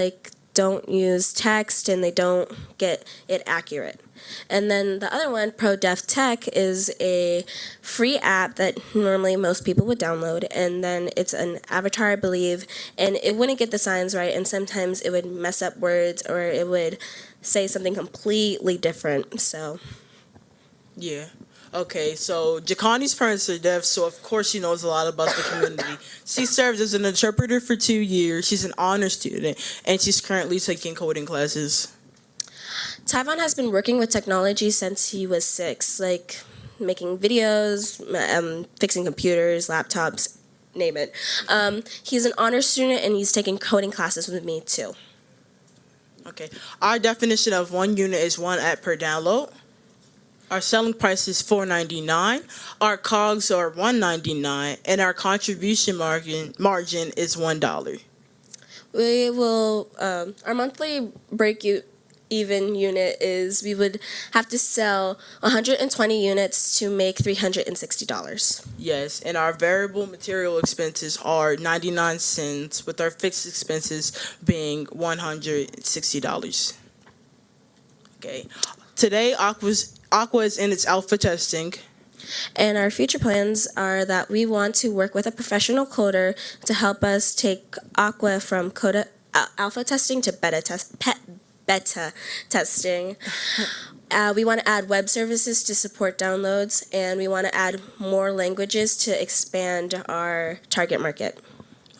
don't use text, and they don't get it accurate. And then the other one, Pro Deaf Tech, is a free app that normally most people would download, and then it's an avatar, I believe, and it wouldn't get the signs right, and sometimes it would mess up words or it would say something completely different. So yeah. Okay, so Jacani's parents are deaf, so of course she knows a lot about the community. She served as an interpreter for 2 years. She's an honor student, and she's currently taking coding classes. Tyvon has been working with technology since he was 6, like making videos, fixing computers, laptops, name it. He's an honor student and he's taking coding classes with me too. Okay. Our definition of 1 unit is 1 app per download. Our selling price is $4.99. Our COGS are $1.99, and our contribution margin is $1. We will, our monthly even unit is we would have to sell 120 units to make $360. Yes, and our variable material expenses are 99 cents, with our fixed expenses being $160. Okay. Today, Aqua is in its alpha testing. And our future plans are that we want to work with a professional coder to help us take Aqua from alpha testing to beta testing. We want to add web services to support downloads, and we want to add more languages to expand our target market.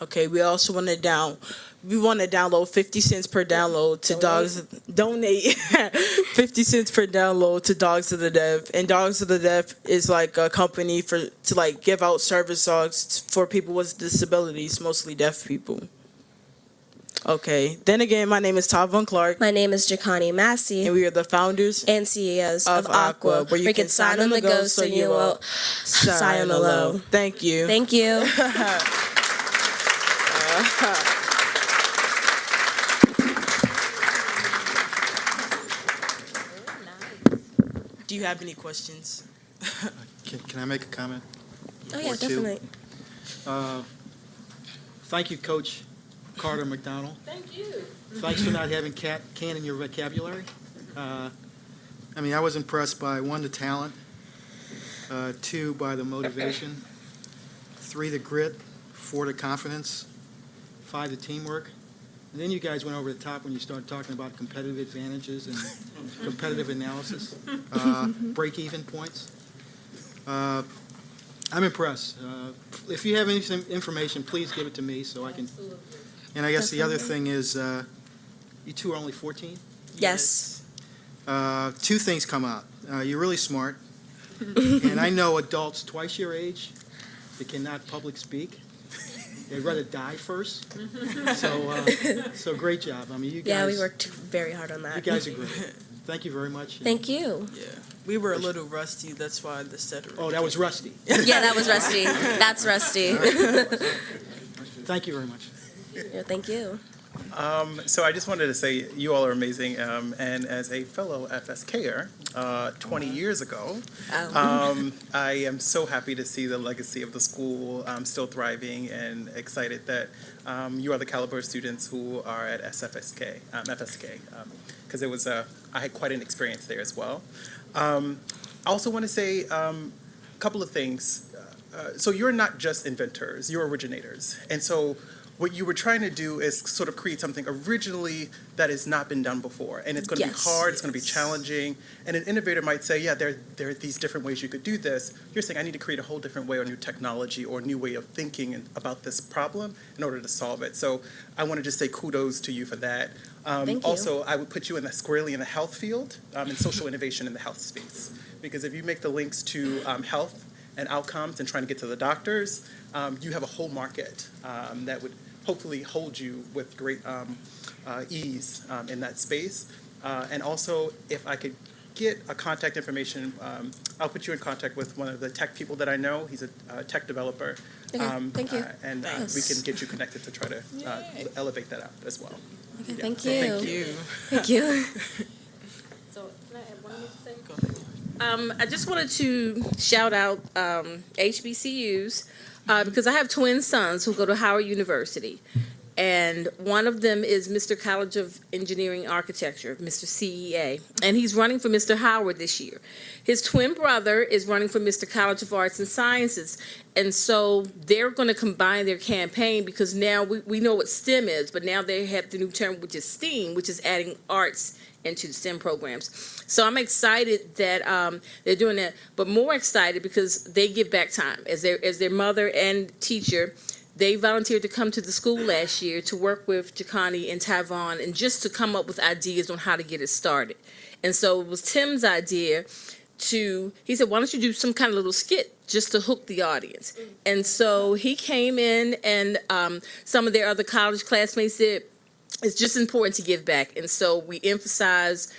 Okay, we also want to download 50 cents per download to donate 50 cents per download to Dogs of the Deaf. And Dogs of the Deaf is like a company to give out service dogs for people with disabilities, mostly deaf people. Okay, then again, my name is Tyvon Clark. My name is Jacani Massey. And we are the founders and CEOs of Aqua, where you can sign on the go so you will sign on the low. Thank you. Thank you. Do you have any questions? Can I make a comment? Oh yeah, definitely. Thank you, Coach Carter McDonald. Thank you. Thanks for not having can in your vocabulary. I was impressed by 1, the talent, 2, by the motivation, 3, the grit, 4, the confidence, 5, the teamwork. And then you guys went over the top when you started talking about competitive advantages and competitive analysis, break-even points. I'm impressed. If you have any information, please give it to me so I can. And I guess the other thing is, you two are only 14? Yes. 2 things come out. You're really smart. And I know adults twice your age that cannot public speak. They'd rather die first. So great job. You guys. Yeah, we worked very hard on that. You guys are great. Thank you very much. Thank you. Yeah, we were a little rusty. That's why the stutter. Oh, that was rusty. Yeah, that was rusty. That's rusty. Thank you very much. Yeah, thank you. So I just wanted to say you all are amazing, and as a fellow FSKer, 20 years ago, I am so happy to see the legacy of the school still thriving, and excited that you are the caliber of students who are at FSK, because I had quite an experience there as well. I also want to say a couple of things. So you're not just inventors, you're originators, and so what you were trying to do is sort of create something originally that has not been done before. And it's going to be hard, it's going to be challenging. And an innovator might say, yeah, there are these different ways you could do this. You're saying, I need to create a whole different way or new technology or a new way of thinking about this problem in order to solve it. So I want to just say kudos to you for that. Thank you. Also, I would put you squarely in the health field and social innovation in the health space. Because if you make the links to health and outcomes and trying to get to the doctors, you have a whole market that would hopefully hold you with great ease in that space. And also, if I could get a contact information, I'll put you in contact with one of the tech people that I know. He's a tech developer. Okay, thank you. And we can get you connected to try to elevate that out as well. Okay, Yeah. thank So you. thank you. Thank you. So, can I add one more thing? I just wanted to shout out HBCUs because I have twin sons who go to Howard University. And one of them is Mr. College of Engineering Architecture, Mr. CEA, and he's running for Mr. Howard this year. His twin brother is running for Mr. College of Arts and Sciences, and so they're going to combine their campaign because now we know what STEM is, but now they have the new term, which is STEAM, which is adding arts into the STEM programs. So I'm excited that they're doing that, but more excited because they give back time. As their mother and teacher, they volunteered to come to the school last year to work with Jacani and Tyvon and just to come up with ideas on how to get it started. And so it was Tim's idea he said, why don't you do some kind of little skit just to hook the audience? And so he came in, and some of their other college classmates said, it's just important to give back. And so we emphasize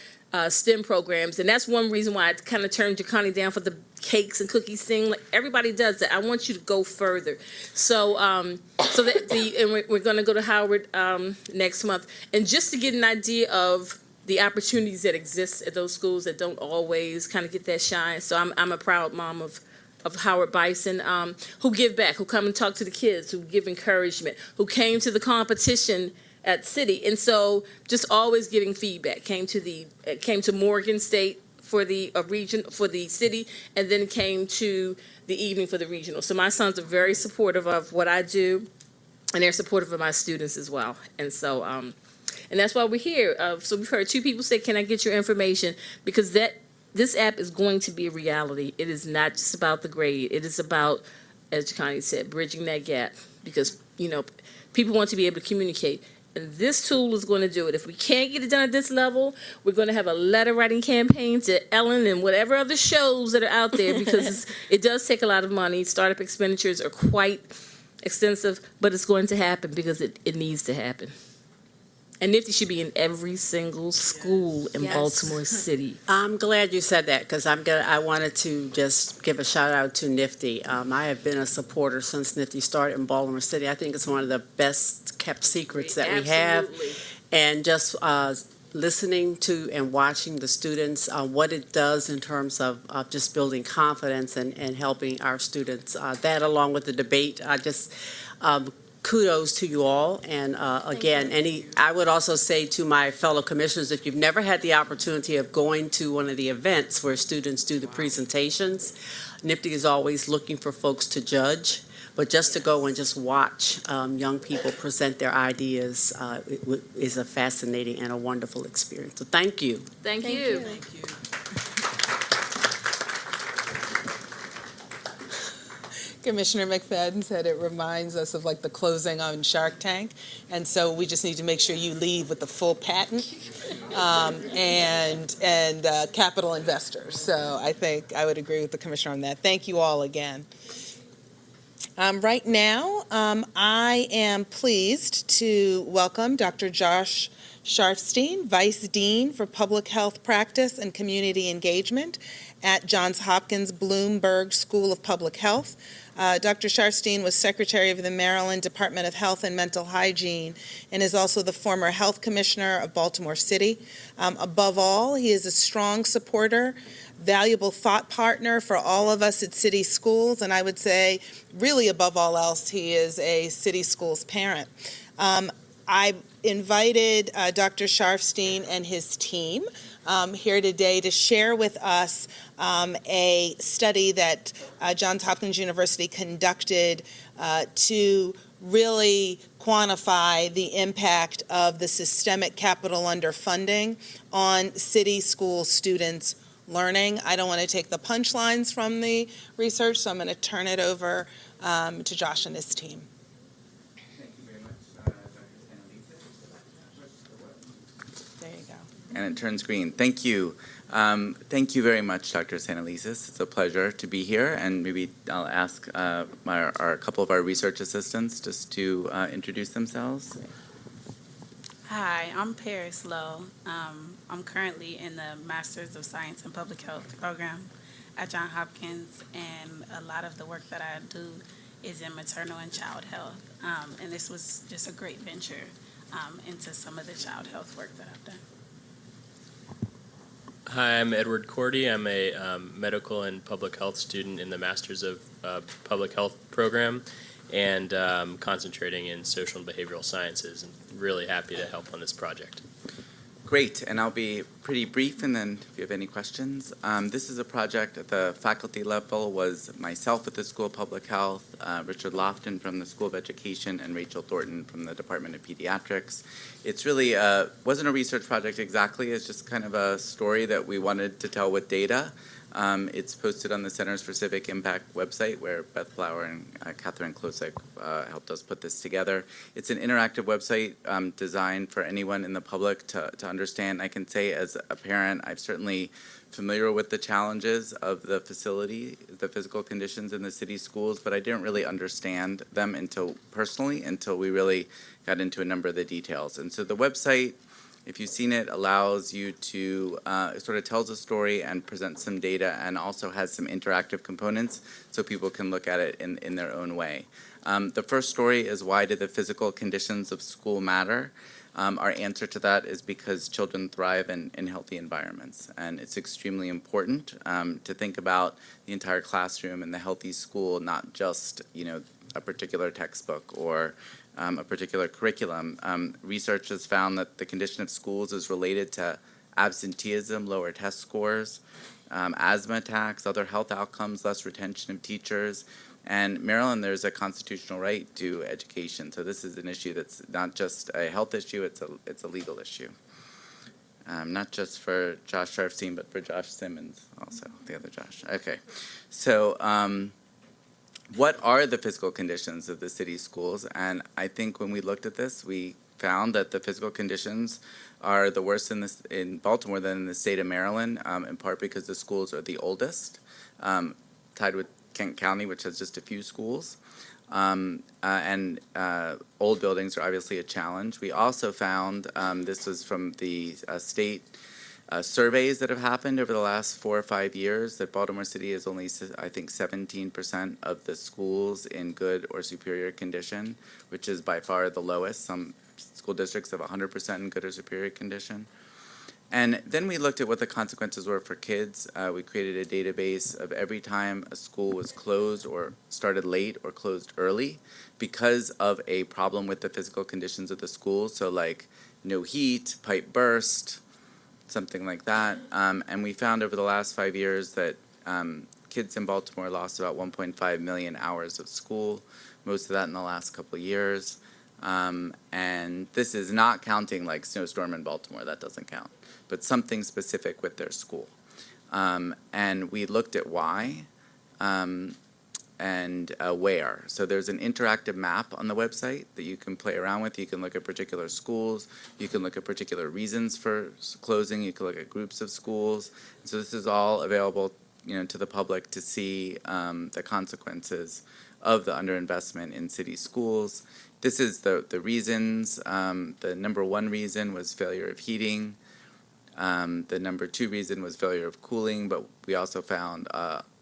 STEM programs. And that's one reason why I kind of turned Jacani down for the cakes and cookies thing. Like, everybody does that. I want you to go further. So we're going to go to Howard next month. And just to get an idea of the opportunities that exist at those schools that don't always kind of get that shine. So I'm a proud mom of Howard Bison, who give back, who come and talk to the kids, who give encouragement, who came to the competition at City. And so just always giving feedback. Came to Morgan State for the for the City, and then came to the evening for the regional. So my sons are very supportive of what I do, and they're supportive of my students as well. And so and that's why we're here. So we've heard two people say, can I get your information? Because this app is going to be a reality. It is not just about the grade. It is about, as Jacani said, bridging that gap. Because, people want to be able to communicate. And this tool is going to do it. If we can't get it done at this level, we're going to have a letter writing campaign to Ellen and whatever other shows that are out there, because it does take a lot of money. Startup expenditures are quite extensive, but it's going to happen because it needs to happen. And Nifty should be in every single school in Baltimore City. I'm glad you said that, because I wanted to just give a shout out to Nifty. I have been a supporter since Nifty started in Baltimore City. I think it's one of the best kept secrets that we have. And just listening to and watching the students, what it does in terms of just building confidence and helping our students. That, along with the debate, kudos to you all. And again, I would also say to my fellow commissioners, if you've never had the opportunity of going to one of the events where students do the presentations, NIPTY is always looking for folks to judge. But just to go and just watch young people present their ideas is a fascinating and a wonderful experience. So thank you. Thank you. Commissioner McFadden said it reminds us of like the closing on Shark Tank, and so we just need to make sure you leave with the full patent and capital investors. So I think I would agree with the commissioner on that. Thank you all again. Right now, I am pleased to welcome Dr. Josh Sharfstein, Vice Dean for Public Health Practice and Community Engagement at Johns Hopkins Bloomberg School of Public Health. Dr. Sharfstein was Secretary of the Maryland Department of Health and Mental Hygiene and is also the former Health Commissioner of Baltimore City. Above all, he is a strong supporter, valuable thought partner for all of us at city schools, and I would say, really above all else, he is a city schools parent. I invited Dr. Sharfstein and his team here today to share with us a study that Johns Hopkins University conducted to really quantify the impact of the systemic capital underfunding on city school students' learning. I don't want to take the punchlines from the research, so I'm going to turn it over to Josh and his team. Thank you very much, Dr. Sanalisis. There you go. And it turns green. Thank you. Thank you very much, Dr. Sanalisis. It's a pleasure to be here, and maybe I'll ask a couple of our research assistants just to introduce themselves. Hi, I'm Paris Lowe. I'm currently in the Masters of Science in Public Health program at Johns Hopkins, and a lot of the work that I do is in maternal and child health. And this was just a great venture into some of the child health work that I've done. Hi, I'm Edward Cordy. I'm a medical and public health student in the Masters of Public Health program, and concentrating in social and behavioral sciences, and really happy to help on this project. Great, and I'll be pretty brief, and then if you have any questions. This is a project at the faculty level, was myself at the School of Public Health, Richard Lofton from the School of Education, and Rachel Thornton from the Department of Pediatrics. It's really, wasn't a research project exactly, it's just kind of a story that we wanted to tell with data. It's posted on the Centers for Civic Impact website, where Beth Flower and Catherine Klosek helped us put this together. It's an interactive website designed for anyone in the public to understand. I can say as a parent, I've certainly familiar with the challenges of the facility, the physical conditions in the city schools, but I didn't really understand them until we really got into a number of the details. And so the website, if you've seen it, allows you to, it sort of tells a story and presents some data and also has some interactive components so people can look at it in their own way. The first story is, why do the physical conditions of school matter? Our answer to that is because children thrive in healthy environments, and it's extremely important to think about the entire classroom and the healthy school, not just a particular textbook or a particular curriculum. Research has found that the condition of schools is related to absenteeism, lower test scores, asthma attacks, other health outcomes, less retention of teachers. And Maryland, there's a constitutional right to education. So this is an issue that's not just a health issue, it's a legal issue. Not just for Josh Sharfstein, but for Josh Simmons also, the other Josh. Okay, so what are the physical conditions of the city schools? And I think when we looked at this, we found that the physical conditions are the worst in Baltimore than in the state of Maryland, in part because the schools are the oldest, tied with Kent County, which has just a few schools. And old buildings are obviously a challenge. We also found, this was from the state surveys that have happened over the last 4 or 5 years, that Baltimore City is only, I think, 17% of the schools in good or superior condition, which is by far the lowest. Some school districts have 100% in good or superior condition. And then we looked at what the consequences were for kids. We created a database of every time a school was closed or started late or closed early because of a problem with the physical conditions of the school. So like no heat, pipe burst, something like that. And we found over the last 5 years that kids in Baltimore lost about 1.5 million hours of school, most of that in the last couple of years. And this is not counting like snowstorm in Baltimore, that doesn't count, but something specific with their school. And we looked at why and where. So there's an interactive map on the website that you can play around with. You can look at particular schools. You can look at particular reasons for closing. You can look at groups of schools. So this is all available, to the public to see the consequences of the underinvestment in city schools. This is the reasons. The number one reason was failure of heating. The number two reason was failure of cooling, but we also found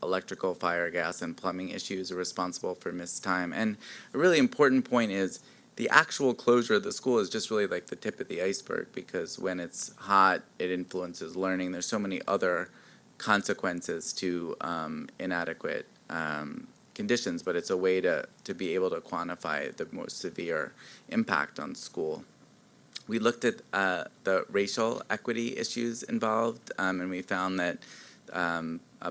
electrical, fire, gas, and plumbing issues are responsible for missed time. And a really important point is the actual closure of the school is just really like the tip of the iceberg, because when it's hot, it influences learning. There's so many other consequences to inadequate conditions, but it's a way to be able to quantify the most severe impact on school. We looked at the racial equity issues involved, and we found that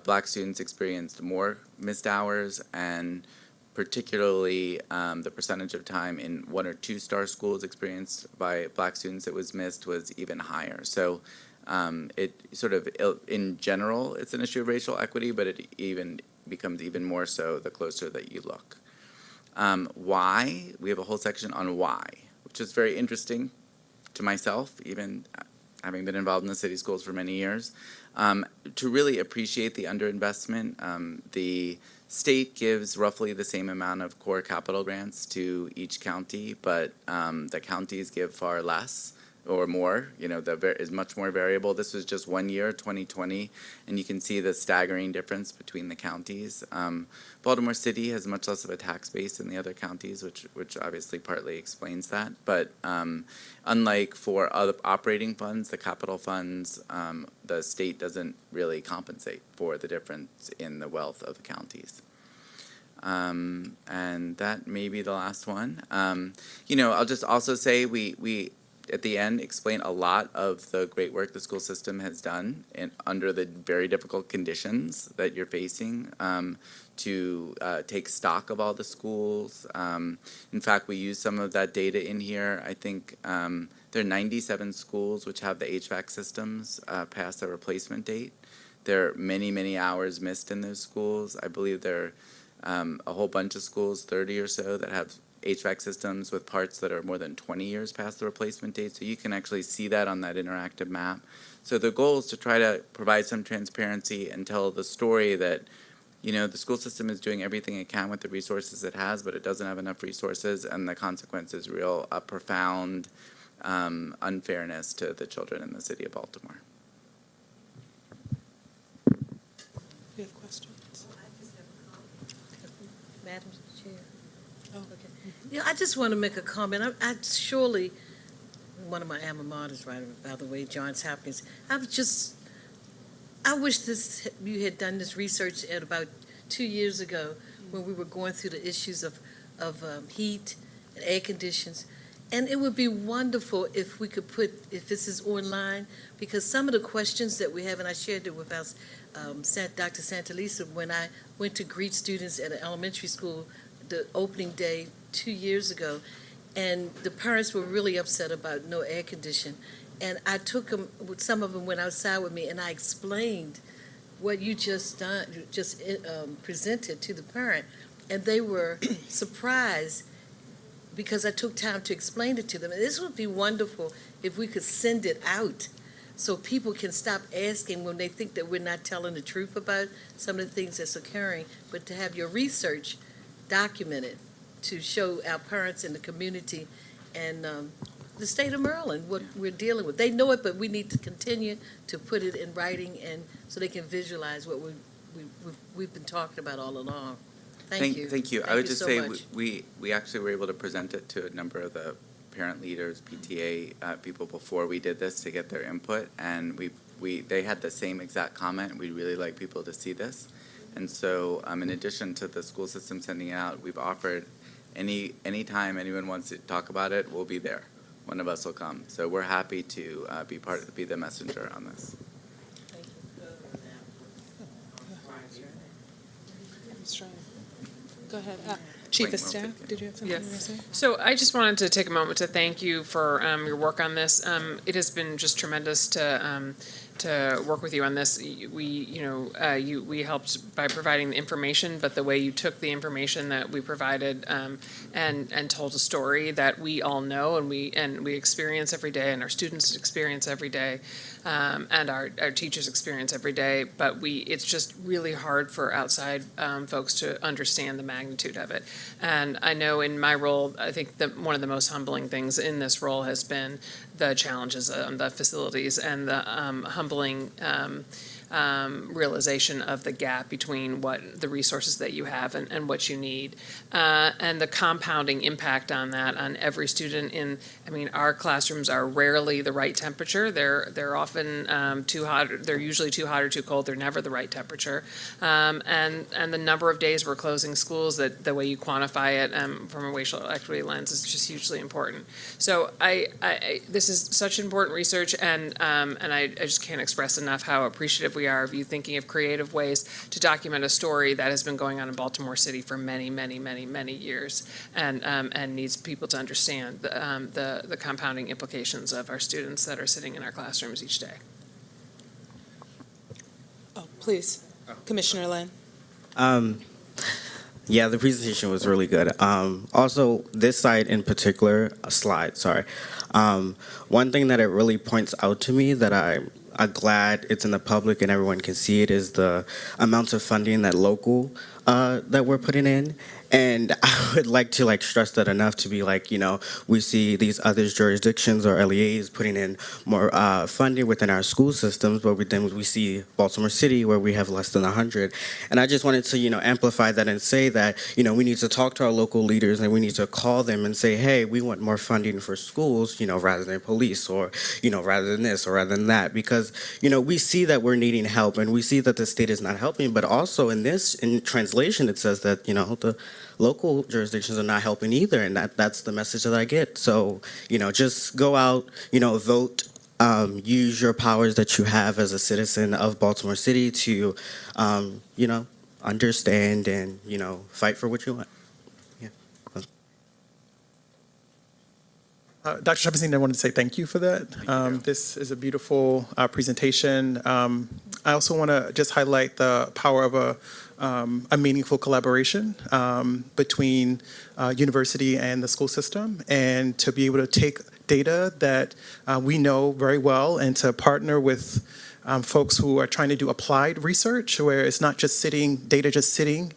Black students experienced more missed hours, and particularly the percentage of time in 1- or 2-star schools experienced by Black students that was missed was even higher. So it sort of, in general, it's an issue of racial equity, but it even becomes even more so the closer that you look. Why? We have a whole section on why, which is very interesting to myself, even having been involved in the city schools for many years, to really appreciate the underinvestment. The state gives roughly the same amount of core capital grants to each county, but the counties give far less or more. Is much more variable. This was just 1 year, 2020, and you can see the staggering difference between the counties. Baltimore City has much less of a tax base than the other counties, which obviously partly explains that. But unlike for other operating funds, the capital funds, the state doesn't really compensate for the difference in the wealth of the counties. And that may be the last one. I'll just also say we at the end explain a lot of the great work the school system has done under the very difficult conditions that you're facing, to take stock of all the schools. In fact, we use some of that data in here. I think there are 97 schools which have the HVAC systems past their replacement date. there are many hours missed in those schools. I believe there are a whole bunch of schools, 30 or so, that have HVAC systems with parts that are more than 20 years past the replacement date. So you can actually see that on that interactive map. So the goal is to try to provide some transparency and tell the story that, the school system is doing everything it can with the resources it has, but it doesn't have enough resources, and the consequence is real, a profound unfairness to the children in the city of Baltimore. You have questions? Madam Chair. Oh, okay. Yeah, I just want to make a comment. I surely, one of my alma maters, right, by the way, Johns Hopkins. I wish you had done this research at about 2 years ago when we were going through the issues of heat and air conditions. And it would be wonderful if we could if this is online, because some of the questions that we have, and I shared it with us, Dr. Santalisa, when I went to greet students at an elementary school the opening day 2 years ago, and the parents were really upset about no air condition. And I took them, some of them went outside with me, and I explained what you just presented to the parent, and they were surprised because I took time to explain it to them. And this would be wonderful if we could send it out so people can stop asking when they think that we're not telling the truth about some of the things that's occurring, but to have your research documented to show our parents in the community and the state of Maryland what we're dealing with. They know it, but we need to continue to put it in writing and so they can visualize what we've been talking about all along. Thank you. Thank you. Thank I would you just so say much. we actually were able to present it to a number of the parent leaders, PTA people before we did this to get their input, and they had the same exact comment. We'd really like people to see this. And so in addition to the school system sending it out, we've offered anytime anyone wants to talk about it, we'll be there. One of us will come. So we're happy to be the messenger on this. Go ahead. Chief of Staff, did you have something to Yes. say? So I just wanted to take a moment to thank you for your work on this. It has been just tremendous to work with you on this. We helped by providing the information, but the way you took the information that we provided and told a story that we all know and we experience every day, and our students experience every day, and our teachers experience every day. But it's just really hard for outside folks to understand the magnitude of it. And I know in my role, I think one of the most humbling things in this role has been the challenges on the facilities and the humbling realization of the gap between what the resources that you have and what you need, and the compounding impact on that on every student. Our classrooms are rarely the right temperature. They're often too hot. They're usually too hot or too cold. They're never the right temperature. And the number of days we're closing schools, that the way you quantify it from a racial equity lens is just hugely important. So this is such important research, and I just can't express enough how appreciative we are of you thinking of creative ways to document a story that has been going on in Baltimore City for many years, and needs people to understand the compounding implications of our students that are sitting in our classrooms each day. Oh, please, Commissioner Lynn. Yeah, the presentation was really good. Also, this slide in particular, one thing that it really points out to me that I'm glad it's in the public and everyone can see it is the amounts of funding that that we're putting in. And I would like to stress that enough to be we see these other jurisdictions or LEAs putting in more funding within our school systems, but then we see Baltimore City where we have less than 100. And I just wanted to, amplify that and say that, we need to talk to our local leaders and we need to call them and say, hey, we want more funding for schools, rather than police or, rather than this or rather than that, because, we see that we're needing help and we see that the state is not helping, but also in translation, it says that, the local jurisdictions are not helping either, and that's the message that I get. So, just go out, vote, use your powers that you have as a citizen of Baltimore City to, understand and, fight for what you want. Yeah. Dr. Shepardson, I wanted to say thank you for that. This is a beautiful presentation. I also want to just highlight the power of a meaningful collaboration between university and the school system, and to be able to take data that we know very well and to partner with folks who are trying to do applied research, where it's not just data just sitting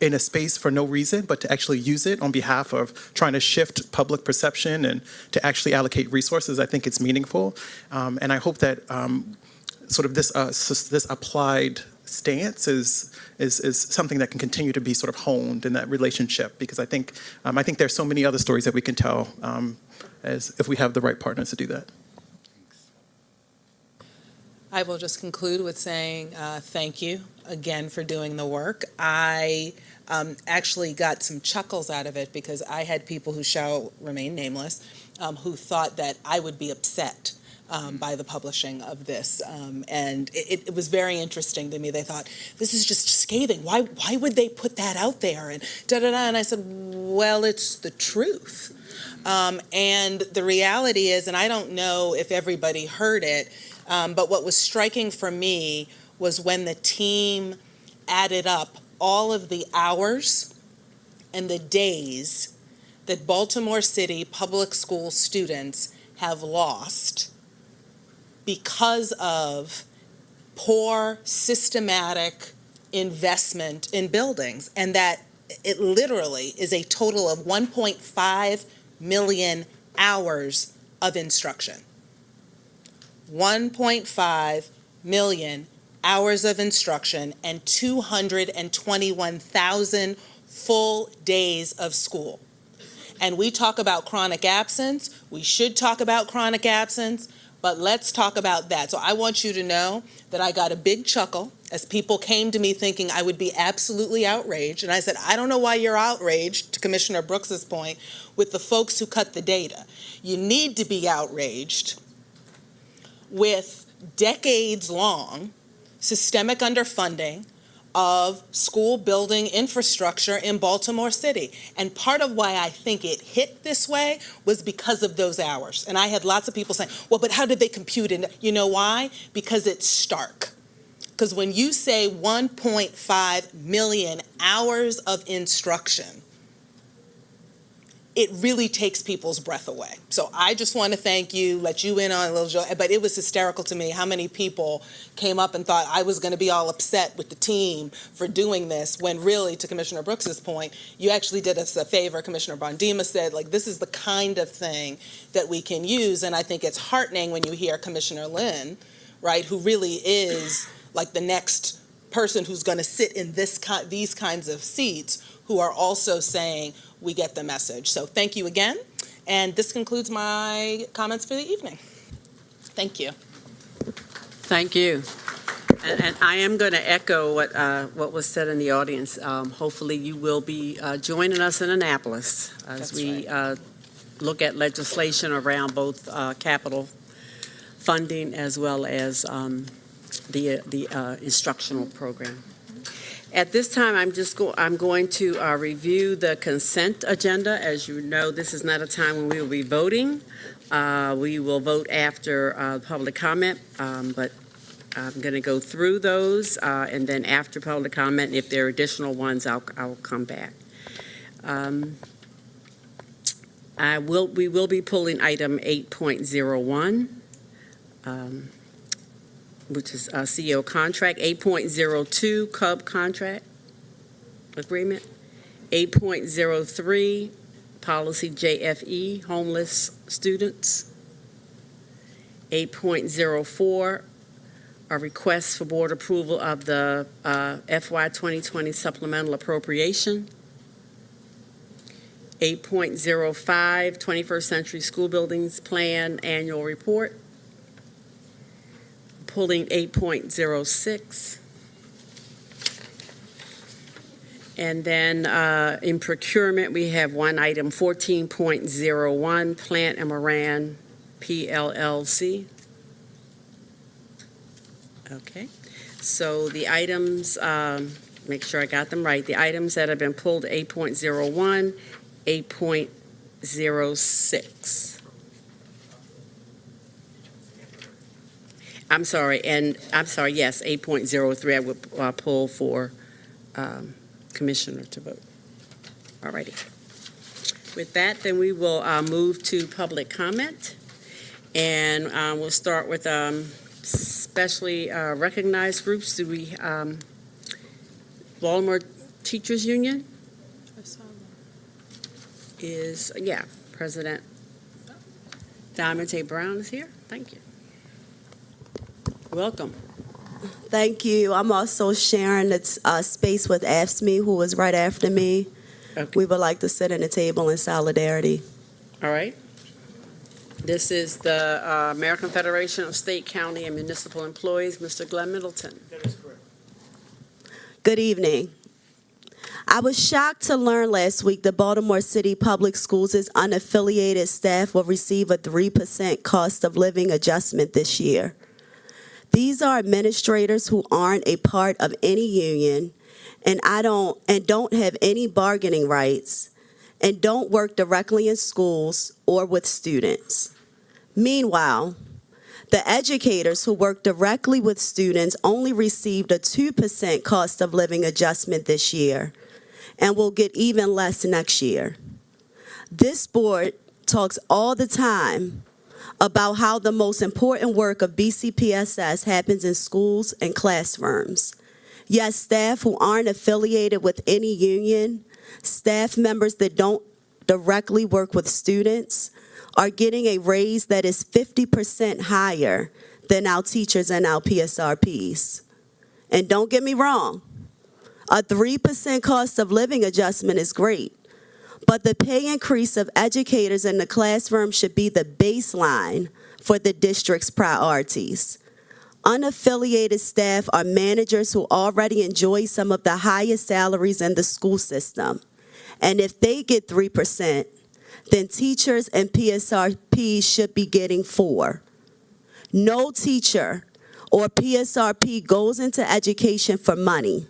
in a space for no reason, but to actually use it on behalf of trying to shift public perception and to actually allocate resources. I think it's meaningful. And I hope that sort of this applied stance is something that can continue to be sort of honed in that relationship, because I think there's so many other stories that we can tell as if we have the right partners to do that. I will just conclude with saying thank you again for doing the work. I actually got some chuckles out of it because I had people who shall remain nameless who thought that I would be upset by the publishing of this. And it was very interesting to me. They thought, this is just scathing. Why would they put that out there? And da-da-da. And I said, well, it's the truth. And the reality is, and I don't know if everybody heard it, but what was striking for me was when the team added up all of the hours and the days that Baltimore City public school students have lost because of poor, systematic investment in buildings, and that it literally is a total of 1.5 million hours of instruction. 1.5 million hours of instruction and 221,000 full days of school. And we talk about chronic absence. We should talk about chronic absence, but let's talk about that. So I want you to know that I got a big chuckle as people came to me thinking I would be absolutely outraged. And I said, I don't know why you're outraged, to Commissioner Brooks's point, with the folks who cut the data. You need to be outraged with decades-long systemic underfunding of school building infrastructure in Baltimore City. And part of why I think it hit this way was because of those hours. And I had lots of people saying, well, but how did they compute it? You know why? Because it's stark. Because when you say 1.5 million hours of instruction, it really takes people's breath away. So I just want to thank you, let you in on a little joke, but it was hysterical to me how many people came up and thought I was going to be all upset with the team for doing this, when really, to Commissioner Brooks's point, you actually did us a favor. Commissioner Bondima said, like, this is the kind of thing that we can use, and I think it's heartening when you hear Commissioner Lynn, right, who really is like the next person who's going to sit in these kinds of seats, who are also saying, we get the message. So thank you again. And this concludes my comments for the evening. Thank you. Thank you. And I am going to echo what was said in the audience. Hopefully you will be joining us in Annapolis as we look at legislation around both capital funding as well as the instructional program. At this time, I'm going to review the consent agenda. As you know, this is not a time when we will be voting. We will vote after public comment, but I'm going to go through those, and then after public comment, if there are additional ones, I'll come back. We will be pulling item 8.01. Which is CEO contract, 8.02 Cub contract agreement, 8.03 policy JFE homeless students, 8.04 a request for board approval of the FY 2020 supplemental appropriation, 8.05 21st Century School Buildings Plan annual report, pulling 8.06. And then in procurement, we have one item, 14.01, Plant and Moran PLLC. Okay, so the items, make sure I got them right. The items that have been pulled, 8.01, 8.06. I'm sorry, yes, 8.03 I would pull for Commissioner to vote. All righty. With that, then we will move to public comment. And we'll start with specially recognized groups. Do we, Baltimore Teachers Union? President Diamond Tate Brown is here. Thank you. Welcome. Thank you. I'm also sharing this space with AFSCME, who was right after me. Okay. We would like to sit at a table in solidarity. All right. This is the American Federation of State, County, and Municipal Employees, Mr. Glenn Middleton. That is correct. Good evening. I was shocked to learn last week that Baltimore City Public Schools' unaffiliated staff will receive a 3% cost of living adjustment this year. These are administrators who aren't a part of any union and don't have any bargaining rights and don't work directly in schools or with students. Meanwhile, the educators who work directly with students only received a 2% cost of living adjustment this year and will get even less next year. This board talks all the time about how the most important work of BCPSS happens in schools and classrooms. Yes, staff who aren't affiliated with any union, staff members that don't directly work with students, are getting a raise that is 50% higher than our teachers and our PSRPs. And don't get me wrong, a 3% cost of living adjustment is great, but the pay increase of educators in the classroom should be the baseline for the district's priorities. Unaffiliated staff are managers who already enjoy some of the highest salaries in the school system. And if they get 3%, then teachers and PSRPs should be getting 4%. No teacher or PSRP goes into education for money.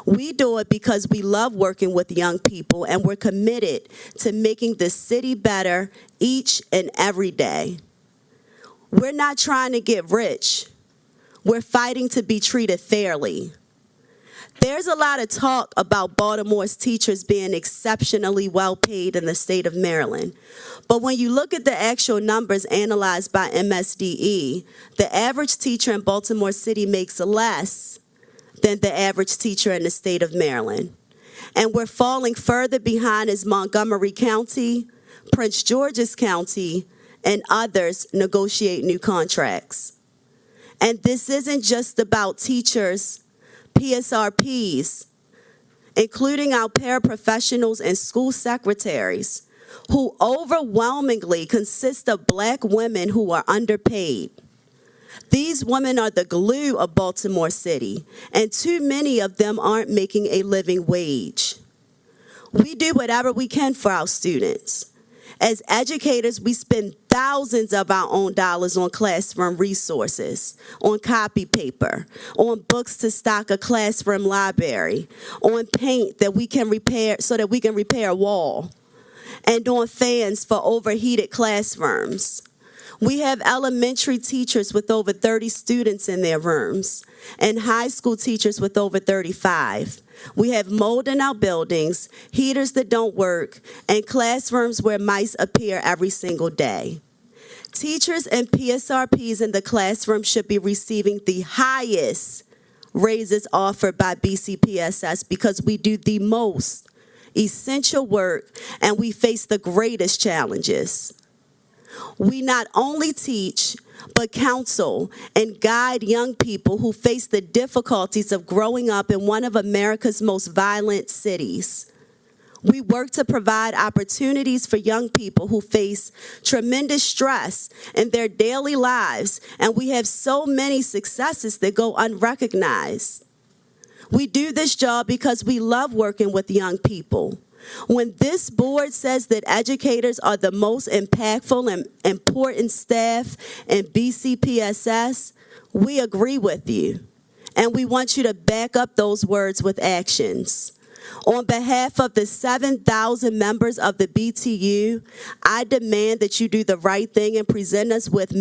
We do it because we love working with young people and we're committed to making the city better each and every day. We're not trying to get rich. We're fighting to be treated fairly. There's a lot of talk about Baltimore's teachers being exceptionally well paid in the state of Maryland. But when you look at the actual numbers analyzed by MSDE, the average teacher in Baltimore City makes less than the average teacher in the state of Maryland. And we're falling further behind as Montgomery County, Prince George's County, and others negotiate new contracts. And this isn't just about teachers, PSRPs, including our paraprofessionals and school secretaries, who overwhelmingly consist of Black women who are underpaid. These women are the glue of Baltimore City, and too many of them aren't making a living wage. We do whatever we can for our students. As educators, we spend thousands of our own dollars on classroom resources, on copy paper, on books to stock a classroom library, on paint that we can repair so that we can repair a wall, and on fans for overheated classrooms. We have elementary teachers with over 30 students in their rooms and high school teachers with over 35. We have mold in our buildings, heaters that don't work, and classrooms where mice appear every single day. Teachers and PSRPs in the classroom should be receiving the highest raises offered by BCPSS because we do the most essential work and we face the greatest challenges. We not only teach, but counsel and guide young people who face the difficulties of growing up in one of America's most violent cities. We work to provide opportunities for young people who face tremendous stress in their daily lives, and we have so many successes that go unrecognized. We do this job because we love working with young people. When this board says that educators are the most impactful and important staff in BCPSS, we agree with you. And we want you to back up those words with actions. On behalf of the 7,000 members of the BTU, I demand that you do the right thing and present us with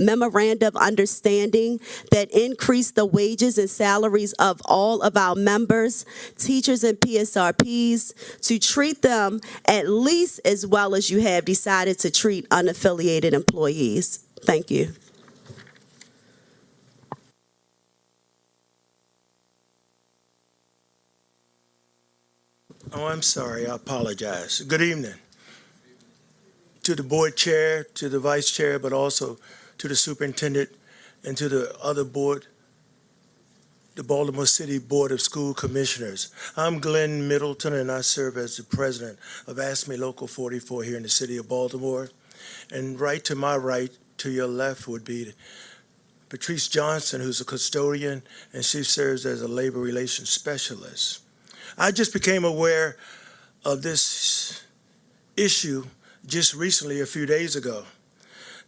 memorandum of understanding that increase the wages and salaries of all of our members, teachers, and PSRPs to treat them at least as well as you have decided to treat unaffiliated employees. Thank you. Oh, I'm sorry. I apologize. Good evening to the board chair, to the vice chair, but also to the superintendent and to the other board, the Baltimore City Board of School Commissioners. I'm Glenn Middleton, and I serve as the president of ASME Local 44 here in the city of Baltimore. And right to my right, to your left, would be Patrice Johnson, who's a custodian, and she serves as a labor relations specialist. I just became aware of this issue just recently, a few days ago,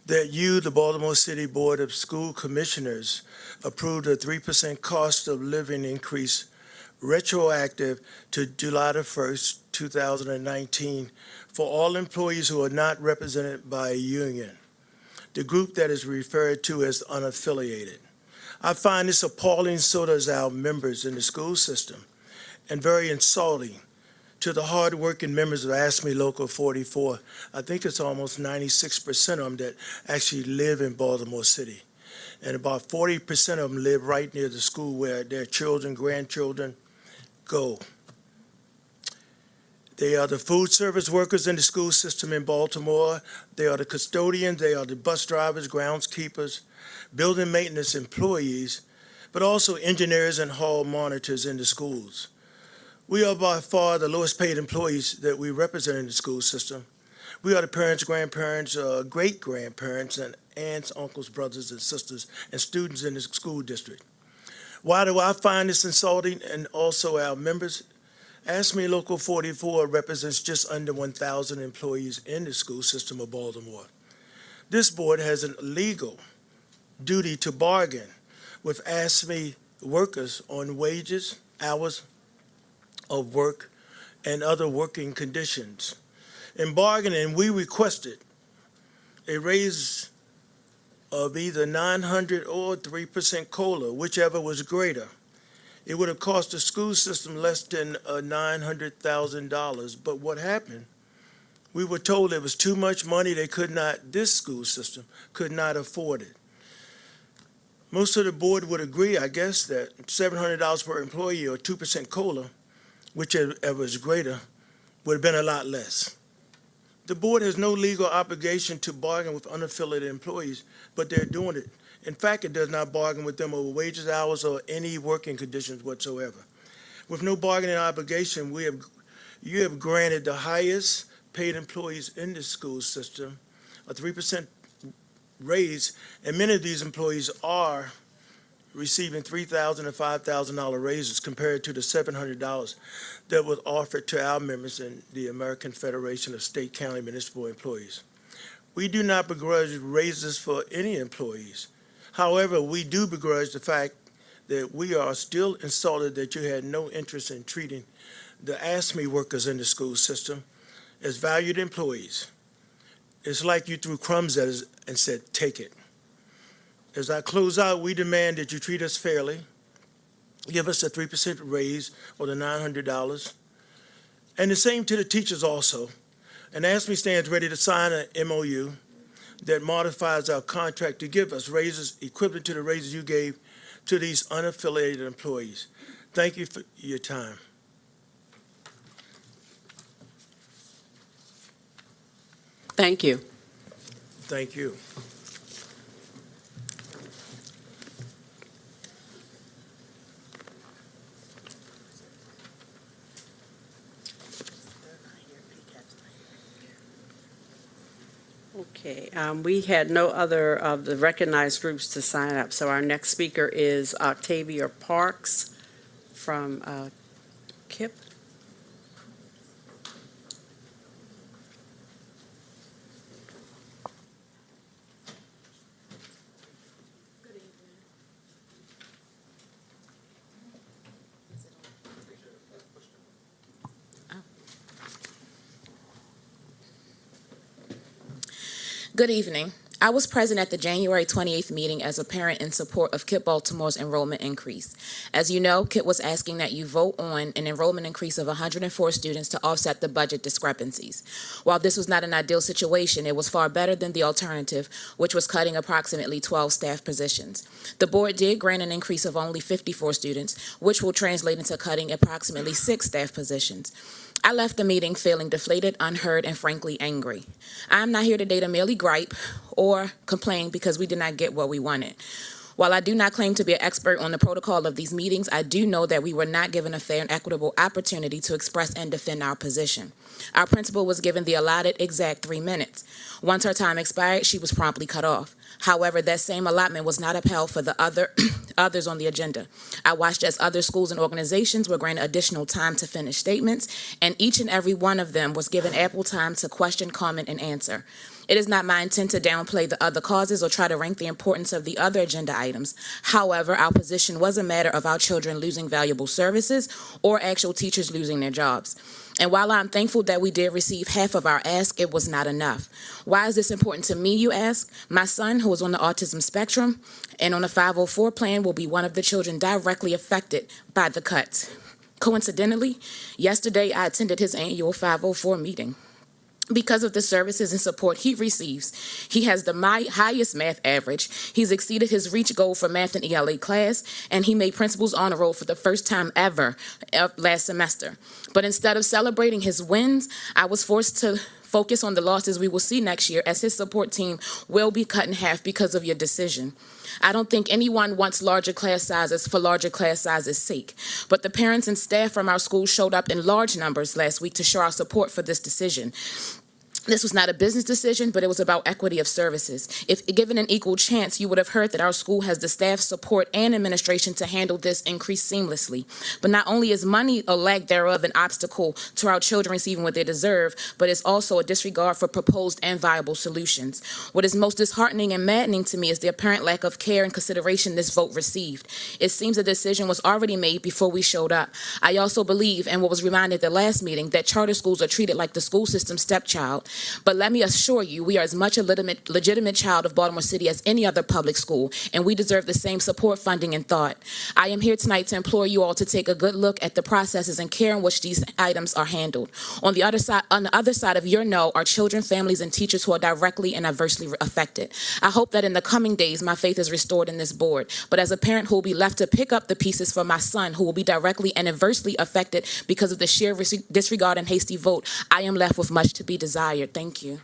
that you, the Baltimore City Board of School Commissioners, approved a 3% cost of living increase retroactive to July the 1st, 2019, for all employees who are not represented by a union, the group that is referred to as unaffiliated. I find this appalling, so does our members in the school system, and very insulting to the hardworking members of ASME Local 44. I think it's almost 96% of them that actually live in Baltimore City. And about 40% of them live right near the school where their children, grandchildren go. They are the food service workers in the school system in Baltimore. They are the custodians. They are the bus drivers, groundskeepers, building maintenance employees, but also engineers and hall monitors in the schools. We are by far the lowest paid employees that we represent in the school system. We are the parents, grandparents, great-grandparents, and aunts, uncles, brothers, and sisters, and students in the school district. Why do I find this insulting, and also our members? ASME Local 44 represents just under 1,000 employees in the school system of Baltimore. This board has a legal duty to bargain with ASME workers on wages, hours of work, and other working conditions. In bargaining, we requested a raise of either 900 or 3% COLA, whichever was greater. It would have cost the school system less than $900,000. But what happened? We were told it was too much money. This school system could not afford it. Most of the board would agree, I guess, that $700 per employee or 2% COLA, whichever is greater, would have been a lot less. The board has no legal obligation to bargain with unaffiliated employees, but they're doing it. In fact, it does not bargain with them over wages, hours, or any working conditions whatsoever. With no bargaining obligation, you have granted the highest paid employees in the school system a 3% raise, and many of these employees are receiving $3,000 and $5,000 raises compared to the $700 that was offered to our members in the American Federation of State, County, Municipal Employees. We do not begrudge raises for any employees. However, we do begrudge the fact that we are still insulted that you had no interest in treating the ASME workers in the school system as valued employees. It's like you threw crumbs at us and said, take it. As I close out, we demand that you treat us fairly, give us a 3% raise or the $900, and the same to the teachers also. And ASME stands ready to sign an MOU that modifies our contract to give us raises equivalent to the raises you gave to these unaffiliated employees. Thank you for your time. Thank you. Thank you. Okay, we had no other of the recognized groups to sign up, so our next speaker is Octavia Parks from KIP. Good evening. I was present at the January 28th meeting as a parent in support of KIT Baltimore's enrollment increase. As you know, KIT was asking that you vote on an enrollment increase of 104 students to offset the budget discrepancies. While this was not an ideal situation, it was far better than the alternative, which was cutting approximately 12 staff positions. The board did grant an increase of only 54 students, which will translate into cutting approximately 6 staff positions. I left the meeting feeling deflated, unheard, and frankly angry. I'm not here today to merely gripe or complain because we did not get what we wanted. While I do not claim to be an expert on the protocol of these meetings, I do know that we were not given a fair and equitable opportunity to express and defend our position. Our principal was given the allotted exact 3 minutes. Once her time expired, she was promptly cut off. However, that same allotment was not upheld for the others on the agenda. I watched as other schools and organizations were granted additional time to finish statements, and each and every one of them was given ample time to question, comment, and answer. It is not my intent to downplay the other causes or try to rank the importance of the other agenda items. However, our position was a matter of our children losing valuable services or actual teachers losing their jobs. And while I'm thankful that we did receive half of our ask, it was not enough. Why is this important to me, you ask? My son, who is on the autism spectrum and on a 504 plan, will be one of the children directly affected by the cuts. Coincidentally, yesterday I attended his annual 504 meeting. Because of the services and support he receives, he has the highest math average. He's exceeded his reach goal for math and ELA class, and he made principal's honor roll for the first time ever last semester. But instead of celebrating his wins, I was forced to focus on the losses we will see next year, as his support team will be cut in half because of your decision. I don't think anyone wants larger class sizes for larger class sizes' sake, but the parents and staff from our school showed up in large numbers last week to show our support for this decision. This was not a business decision, but it was about equity of services. If given an equal chance, you would have heard that our school has the staff, support, and administration to handle this increase seamlessly. But not only is money or lack thereof an obstacle to our children receiving what they deserve, but it's also a disregard for proposed and viable solutions. What is most disheartening and maddening to me is the apparent lack of care and consideration this vote received. It seems the decision was already made before we showed up. I also believe, and what was reminded at the last meeting, that charter schools are treated like the school system stepchild. But let me assure you, we are as much a legitimate child of Baltimore City as any other public school, and we deserve the same support, funding, and thought. I am here tonight to implore you all to take a good look at the processes and care in which these items are handled. On the other side of your no are children, families, and teachers who are directly and adversely affected. I hope that in the coming days, my faith is restored in this board. But as a parent who will be left to pick up the pieces for my son, who will be directly and adversely affected because of the sheer disregard and hasty vote, I am left with much to be desired. Thank you.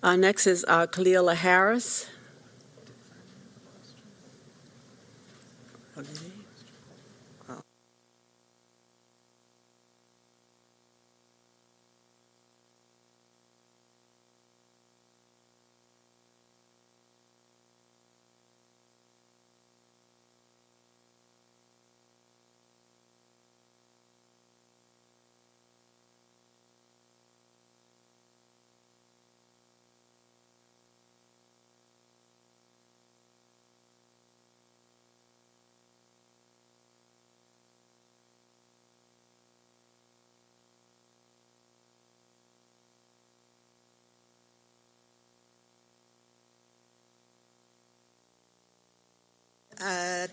Next is Khalila Harris.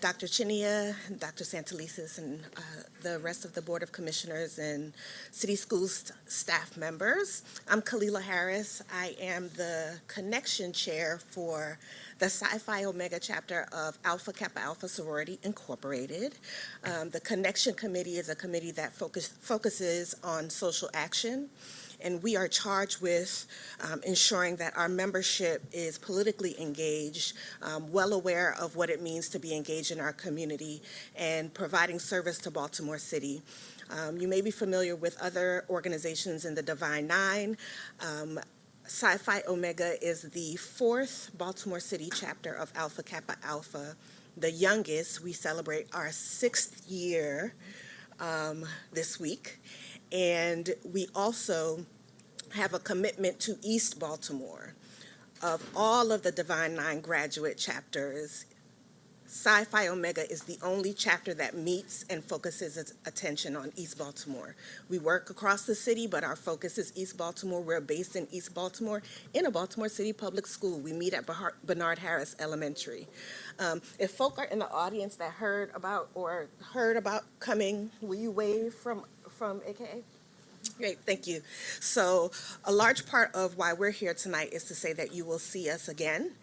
Dr. Chinia, Dr. Santelises, and the rest of the Board of Commissioners and City Schools staff members. I'm Khalila Harris. I am the Connection Chair for the Psi Phi Omega chapter of Alpha Kappa Alpha Sorority Incorporated. The Connection Committee is a committee that focuses on social action, and we are charged with ensuring that our membership is politically engaged, well aware of what it means to be engaged in our community, and providing service to Baltimore City. You may be familiar with other organizations in the Divine Nine. Psi Phi Omega is the 4th Baltimore City chapter of Alpha Kappa Alpha, the youngest. We celebrate our 6th year this week. And we also have a commitment to East Baltimore. Of all of the Divine Nine graduate chapters, Sci-Fi Omega is the only chapter that meets and focuses its attention on East Baltimore. We work across the city, but our focus is East Baltimore. We're based in East Baltimore in a Baltimore City public school. We meet at Bernard Harris Elementary. If folk are in the audience that heard about coming, will you wave from AKA? Great, thank you. So a large part of why we're here tonight is to say that you will see us again.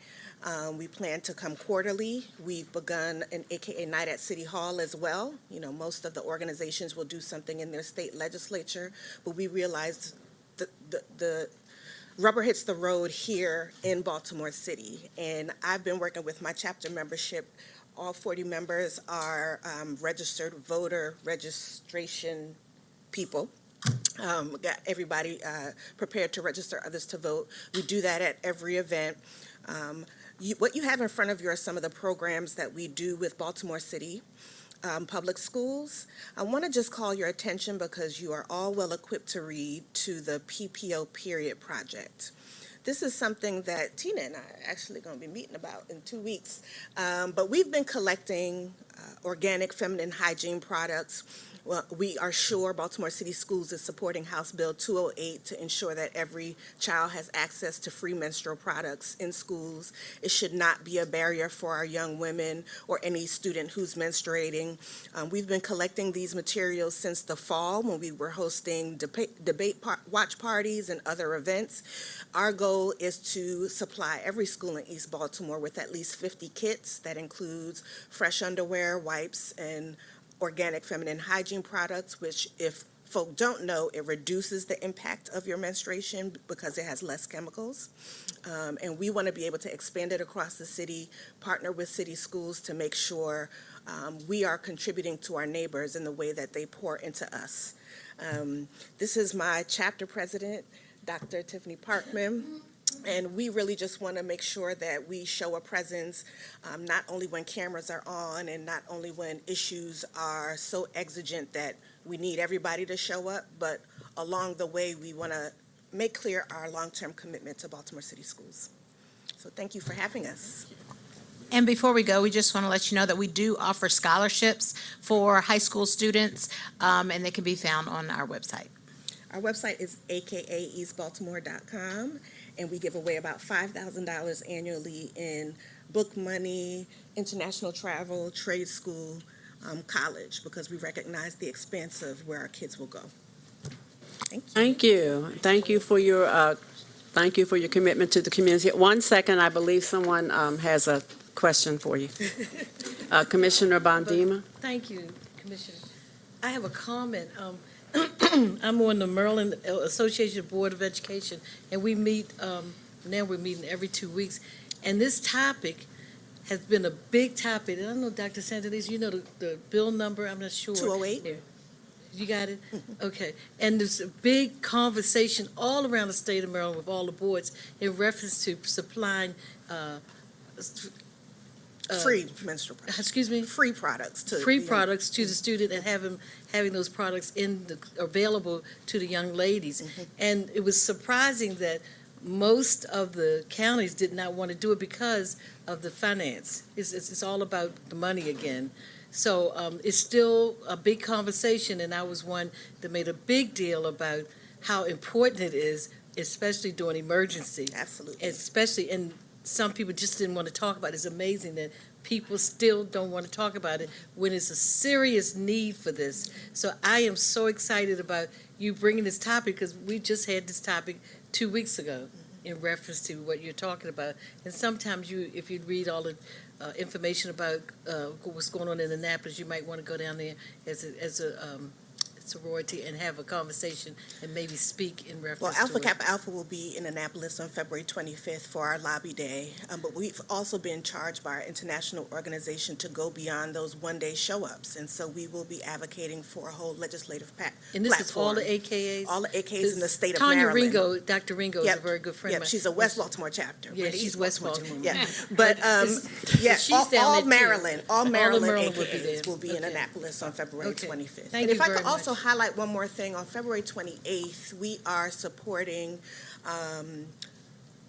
We plan to come quarterly. We've begun an AKA night at City Hall as well. You know, most of the organizations will do something in their state legislature, but we realized the rubber hits the road here in Baltimore City. And I've been working with my chapter membership. All 40 members are registered voter registration people. Got everybody prepared to register others to vote. We do that at every event. What you have in front of you are some of the programs that we do with Baltimore City public schools. I want to just call your attention because you are all well equipped to read to the PPO Period Project. This is something that Tina and I are actually going to be meeting about in 2 weeks. But we've been collecting organic feminine hygiene products. Well, we are sure Baltimore City Schools is supporting House Bill 208 to ensure that every child has access to free menstrual products in schools. It should not be a barrier for our young women or any student who's menstruating. We've been collecting these materials since the fall when we were hosting debate watch parties and other events. Our goal is to supply every school in East Baltimore with at least 50 kits. That includes fresh underwear, wipes, and organic feminine hygiene products, which, if folk don't know, it reduces the impact of your menstruation because it has less chemicals. And we want to be able to expand it across the city, partner with city schools to make sure we are contributing to our neighbors in the way that they pour into us. This is my chapter president, Dr. Tiffany Parkman. And we really just want to make sure that we show a presence, not only when cameras are on and not only when issues are so exigent that we need everybody to show up, but along the way we want to make clear our long-term commitment to Baltimore City Schools. So thank you for having us. And before we go, we just want to let you know that we do offer scholarships for high school students, and they can be found on our website. Our website is akaeastbaltimore.com. And we give away about $5,000 annually in book money, international travel, trade school, college, because we recognize the expense of where our kids will go. Thank you. Thank you. Thank you for your commitment to the community. 1 second, I believe someone has a question for you. Commissioner Bondima. Thank you, Commissioner. I have a comment. I'm on the Maryland Association Board of Education, and we meet, now we're meeting every 2 weeks. And this topic has been a big topic. And I don't know, Dr. Santalese, you know the bill number? I'm not sure. 208. Here. You got it? Okay. And there's a big conversation all around the state of Maryland with all the boards in reference to supplying free menstrual products. Excuse me? Free products to free products to the student and having those products available to the young ladies. Mm-hmm. And it was surprising that most of the counties did not want to do it because of the finance. It's all about the money again. So it's still a big conversation, and I was one that made a big deal about how important it is, especially during emergency. Absolutely. Especially, and some people just didn't want to talk about it. It's amazing that people still don't want to talk about it when it's a serious need for this. So I am so excited about you bringing this topic, because we just had this topic 2 weeks ago in reference to what you're talking about. And sometimes if you read all the information about what's going on in Annapolis, you might want to go down there as a sorority and have a conversation and maybe speak in reference Well, to Alpha it. Kappa Alpha will be in Annapolis on February 25th for our lobby day, but we've also been charged by our international organization to go beyond those one-day show-ups, and so we will be advocating for a whole legislative And this platform. is all the AKAs? All the AKAs in the state of Tanya Maryland. Ringo, Dr. Ringo is a very good friend of Yep, mine. she's a West Baltimore chapter. Yeah, We're the she's East West Baltimore. Baltimore. Yeah, but she's down all there too. Maryland, all Maryland Maryland will be AKAs there. will be in Okay. Annapolis on February Okay. 25th. Thank And you if I very could also much. highlight one more thing, on February 28th, we are supporting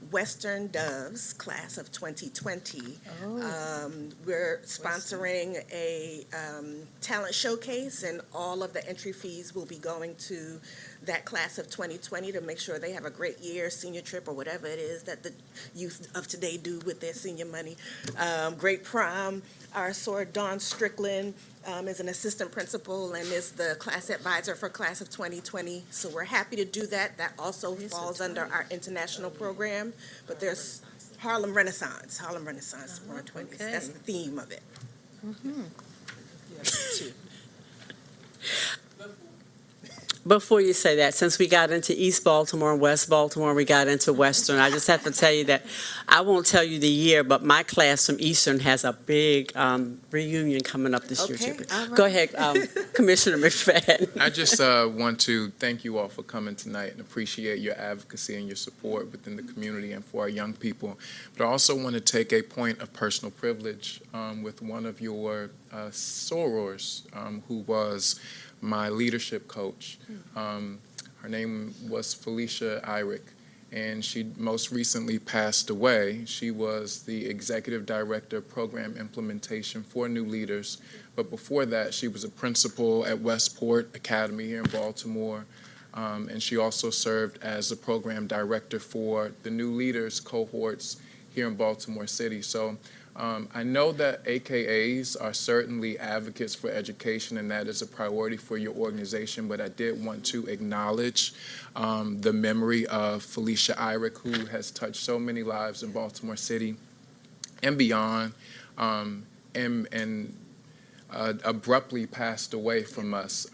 Western Doves class of 2020. We're sponsoring a talent showcase, and all of the entry fees will be going to that class of 2020 to make sure they have a great year, senior trip, or whatever it is that the youth of today do with their senior money. Great prom. Our soror, Dawn Strickland, is an assistant principal and is the class advisor for class of 2020. So we're happy to do that. That also falls under our international program. But there's Harlem Renaissance 420s. That's the theme of it. Before you say that, since we got into East Baltimore and West Baltimore, we got into Western, I just have to tell you that I won't tell you the year, but my class from Eastern has a big reunion coming up this year. Okay, all right. Go ahead, Commissioner McFadden. I just want to thank you all for coming tonight and appreciate your advocacy and your support within the community and for our young people. But I also want to take a point of personal privilege with one of your sorors who was my leadership coach. Her name was Felicia Irick, and she most recently passed away. She was the executive director of program implementation for New Leaders, but before that, she was a principal at Westport Academy here in Baltimore, and she also served as the program director for the New Leaders cohorts here in Baltimore City. So I know that AKAs are certainly advocates for education, and that is a priority for your organization, but I did want to acknowledge the memory of Felicia Irick, who has touched so many lives in Baltimore City and beyond, and abruptly passed away from us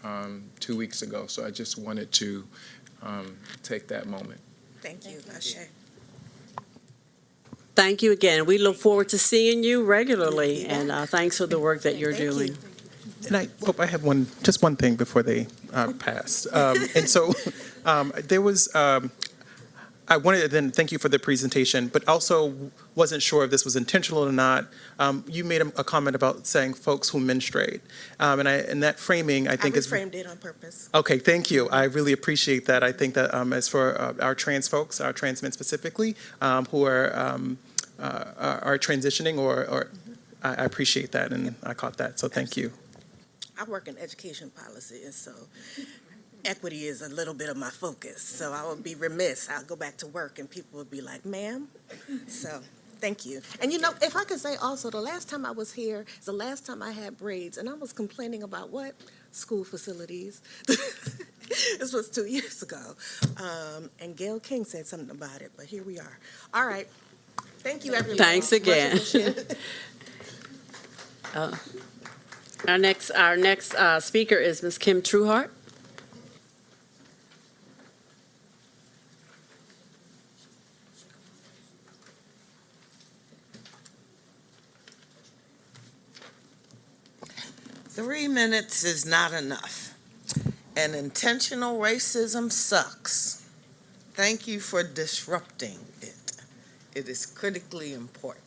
2 weeks ago. So I just wanted to take that moment. Thank you, Ashe. Thank you again. We look forward to seeing you regularly, and thanks for the work that you're doing. And I have just one thing before they pass. And so there was, I wanted to then thank you for the presentation, but also wasn't sure if this was intentional or not. You made a comment about saying folks who menstruate. And that framing, I think, is... I reframed it on purpose. Okay, thank you. I really appreciate that. I think that as for our trans folks, our trans men specifically, who are transitioning, or I appreciate that, and I caught that, so thank you. I work in education policy, and so equity is a little bit of my focus. So I would be remiss. I'll go back to work, and people would be like, ma'am? So thank you. And you know, if I could say also, the last time I was here is the last time I had braids, and I was complaining about what? School facilities. This was 2 years ago. And Gail King said something about it, but here we are. All right. Thank you, everyone. Thanks again. Much appreciated. Our next speaker is Ms. Kim Trueheart. Three minutes is not enough, and intentional racism sucks. Thank you for disrupting it. It is critically important.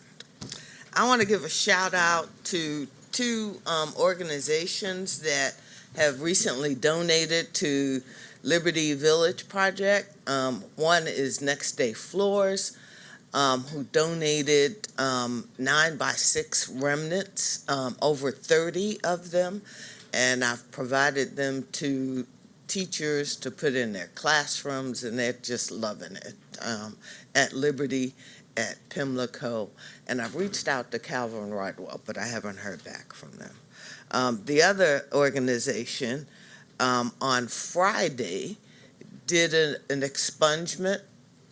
I want to give a shout out to two organizations that have recently donated to Liberty Village Project. One is Next Day Floors, who donated 9x6 remnants, over 30 of them, and I've provided them to teachers to put in their classrooms, and they're just loving it at Liberty, at Pimlico, and I've reached out to Calvin Rodwell, but I haven't heard back from them. The other organization on Friday did an expungement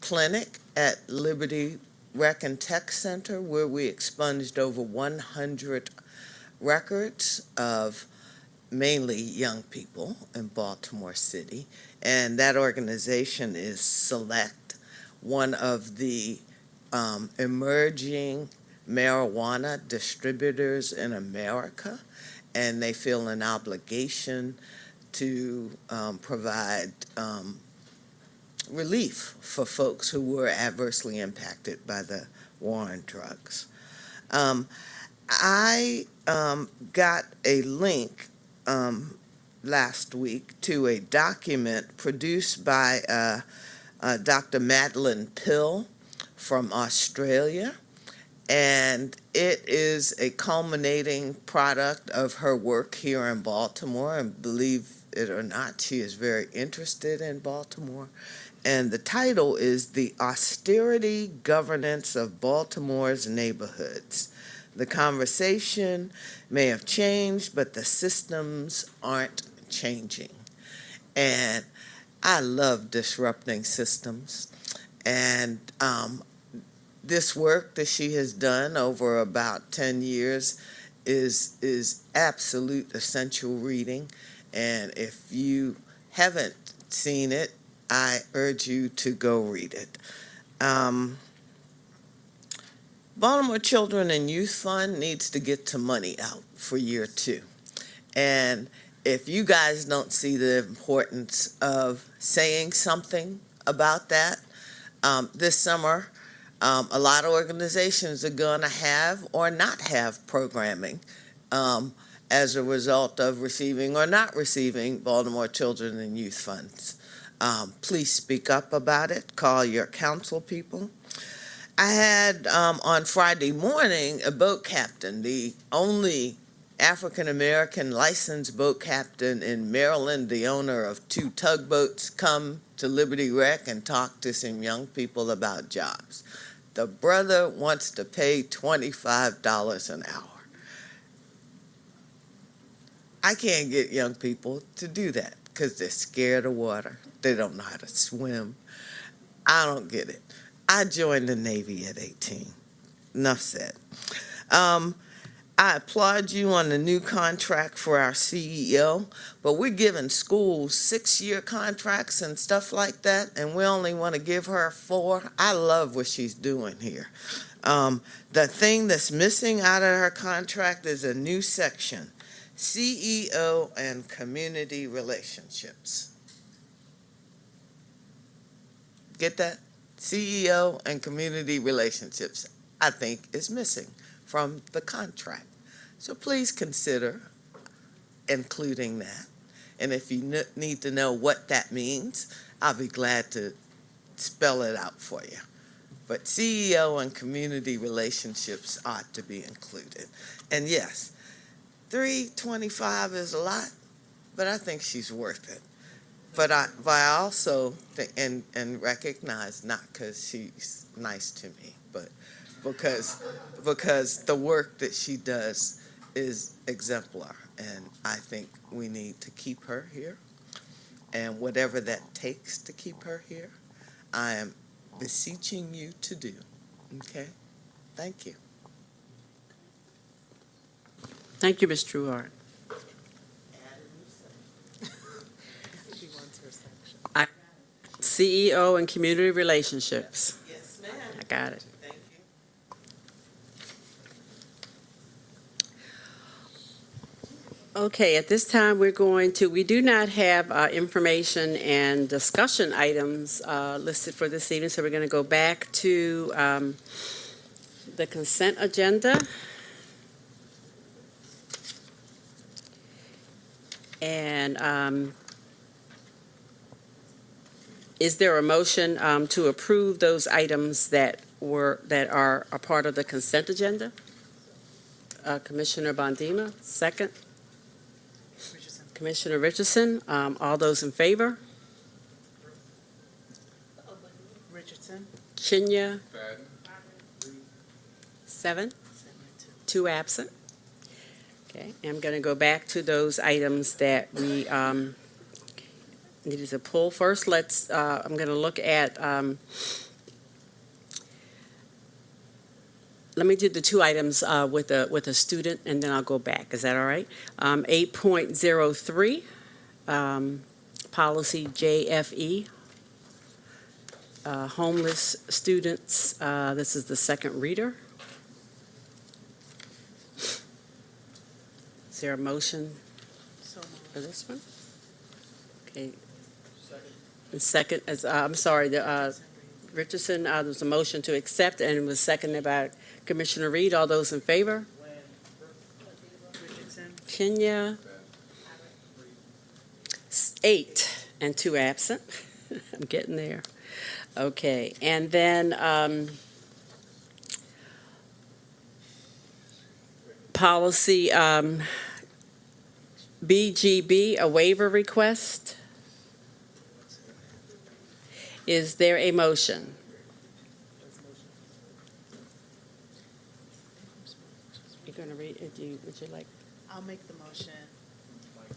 clinic at Liberty Rec and Tech Center, where we expunged over 100 records of mainly young people in Baltimore City. And that organization is Select, one of the emerging marijuana distributors in America, and they feel an obligation to provide relief for folks who were adversely impacted by the war on drugs. I got a link last week to a document produced by Dr. Madeline Pill, from Australia. And it is a culminating product of her work here in Baltimore. And believe it or not, she is very interested in Baltimore. And the title is The Austerity Governance of Baltimore's Neighborhoods. The conversation may have changed, but the systems aren't changing. And I love disrupting systems. And this work that she has done over about 10 years is absolute essential reading. And if you haven't seen it, I urge you to go read it. Baltimore Children and Youth Fund needs to get some money out for year 2. And if you guys don't see the importance of saying something about that, this summer, a lot of organizations are going to have or not have programming as a result of receiving or not receiving Baltimore Children and Youth Funds. Please speak up about it. Call your council people. I had on Friday morning a boat captain, the only African-American licensed boat captain in Maryland, the owner of 2 tugboats, come to Liberty Rec and talk to some young people about jobs. The brother wants to pay $25 an hour. I can't get young people to do that because they're scared of water. They don't know how to swim. I don't get it. I joined the Navy at 18. Enough said. I applaud you on the new contract for our CEO, but we're giving schools 6-year contracts and stuff like that, and we only want to give her 4. I love what she's doing here. The thing that's missing out of her contract is a new section, CEO and community relationships. Get that? CEO and community relationships, I think, is missing from the contract. So please consider including that. And if you need to know what that means, I'll be glad to spell it out for you. But CEO and community relationships ought to be included. And yes, $325 is a lot, but I think she's worth it. But I also think and recognize, not because she's nice to me, but because the work that she does is exemplar, and I think we need to keep her here. And whatever that takes to keep her here, I am beseeching you to do. Okay? Thank you. Thank you, Ms. Trueheart. CEO and community relationships. Yes, ma'am. I got it. Thank you. Okay, at this time, we do not have information and discussion items listed for this evening, so we're going to go back to the consent agenda. And is there a motion to approve those items that are a part of the consent agenda? Commissioner Bondima, second. Commissioner Richardson, all those in favor? Richardson. Chinya? 7. 2 absent. Okay, I'm going to go back to those items that we needed to pull. First, I'm going to look at, let me do the 2 items with a student, and then I'll go back. Is that all right? 8.03, policy JFE, homeless students. This is the second reader. Is there a motion for this one? Okay. Second, I'm sorry, Richardson, there's a motion to accept, and it was seconded by Commissioner Reed. All those in favor? Richardson. Kenya? 8 and 2 absent. I'm getting there. Okay, and then Policy BGB, a waiver request. Is there a motion? You're going to read it? Would you like? I'll make the motion.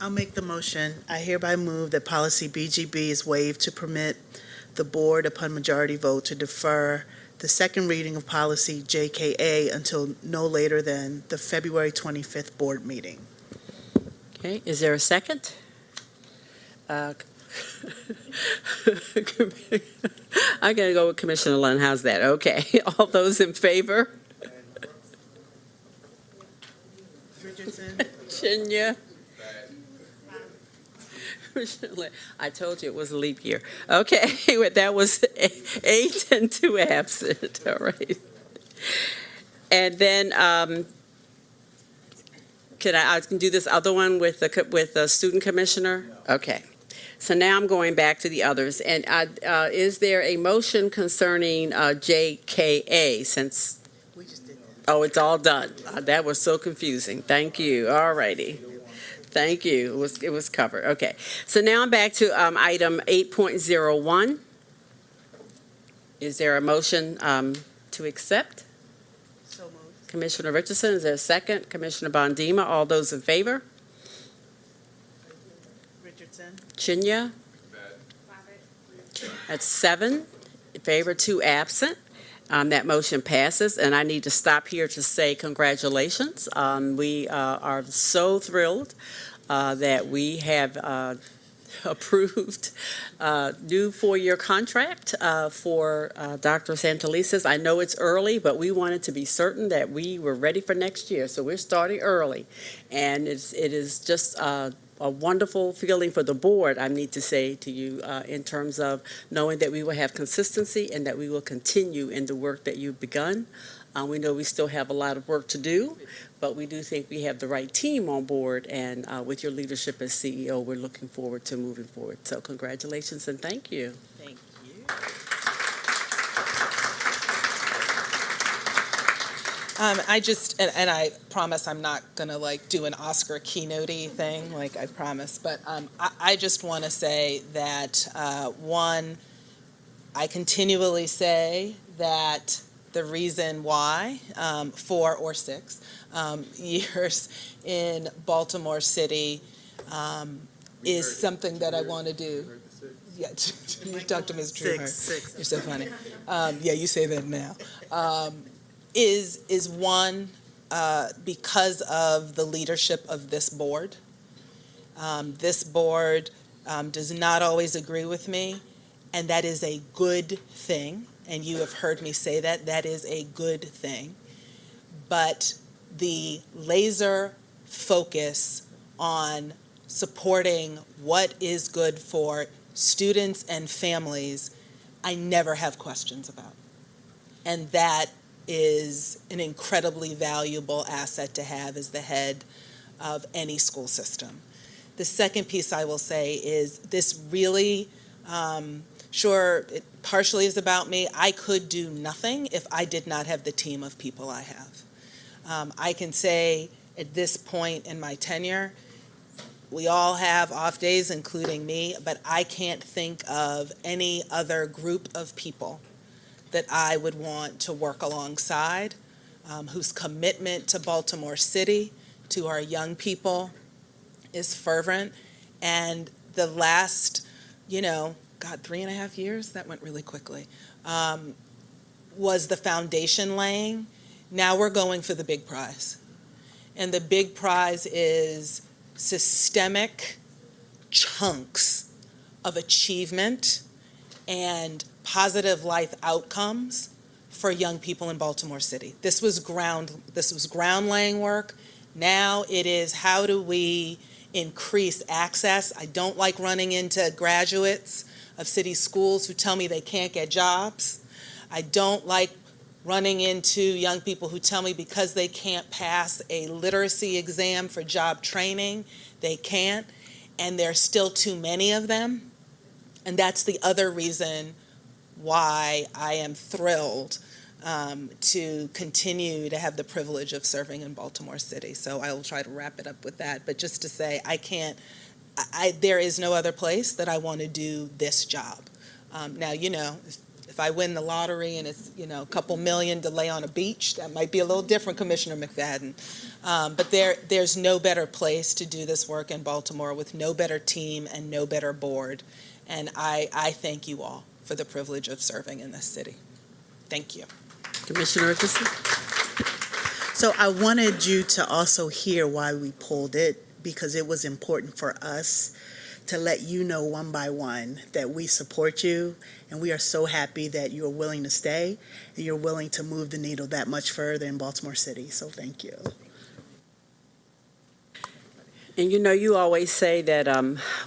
I'll make the motion. I hereby move that policy BGB is waived to permit the board, upon majority vote, to defer the second reading of policy JKA until no later than the February 25th board meeting. Okay, is there a second? I'm going to go with Commissioner Lund. How's that? Okay. All those in favor? Richardson? Chinya? I told you it was a leap year. Okay, that was 8 and 2 absent. All right. And then I can do this other one with the student commissioner? Okay. So now I'm going back to the others. And is there a motion concerning JKA since? We just did that. Oh, it's all done. That was so confusing. Thank you. All righty. Thank you. It was covered. Okay. So now I'm back to item 8.01. Is there a motion to accept? So moved. Commissioner Richardson, is there a second? Commissioner Bondima, all those in favor? Richardson? Chinya? That's 7 in favor, 2 absent. That motion passes, and I need to stop here to say congratulations. We are so thrilled that we have approved new 4-year contract for Dr. Santelises. I know it's early, but we wanted to be certain that we were ready for next year, so we're starting early. And it is just a wonderful feeling for the board, I need to say to you, in terms of knowing that we will have consistency and that we will continue in the work that you've begun. We know we still have a lot of work to do, but we do think we have the right team on board, and with your leadership as CEO, we're looking forward to moving forward. So congratulations and thank you. Thank you. I promise I'm not gonna do an Oscar keynote-y thing, I promise, but I just want to say that, one, I continually say that the reason why 4 or 6 years in Baltimore City is something that I want to do. Yeah, you talked to Ms. Drew. Six. You're so funny. Yeah, you say that now. Is one, because of the leadership of this board. This board does not always agree with me, and that is a good thing. And you have heard me say that. That is a good thing. But the laser focus on supporting what is good for students and families, I never have questions about. And that is an incredibly valuable asset to have as the head of any school system. The second piece I will say is this really, sure, it partially is about me. I could do nothing if I did not have the team of people I have. I can say at this point in my tenure, we all have off days, including me, but I can't think of any other group of people that I would want to work alongside, whose commitment to Baltimore City, to our young people, is fervent. And the last, 3.5 years, that went really quickly, was the foundation laying. Now we're going for the big prize. And the big prize is systemic chunks of achievement and positive life outcomes for young people in Baltimore City. This was ground laying work. Now it is, how do we increase access? I don't like running into graduates of city schools who tell me they can't get jobs. I don't like running into young people who tell me because they can't pass a literacy exam for job training, they can't, and there's still too many of them. And that's the other reason why I am thrilled to continue to have the privilege of serving in Baltimore City. So I will try to wrap it up with that. But just to say, there is no other place that I want to do this job. Now, if I win the lottery and it's, a couple million to lay on a beach, that might be a little different, Commissioner McFadden. But there's no better place to do this work in Baltimore with no better team and no better board. And I thank you all for the privilege of serving in this city. Thank you. Commissioner Richardson? So I wanted you to also hear why we pulled it, because it was important for us to let you know one by one that we support you, and we are so happy that you're willing to stay and you're willing to move the needle that much further in Baltimore City. So thank you. And you always say that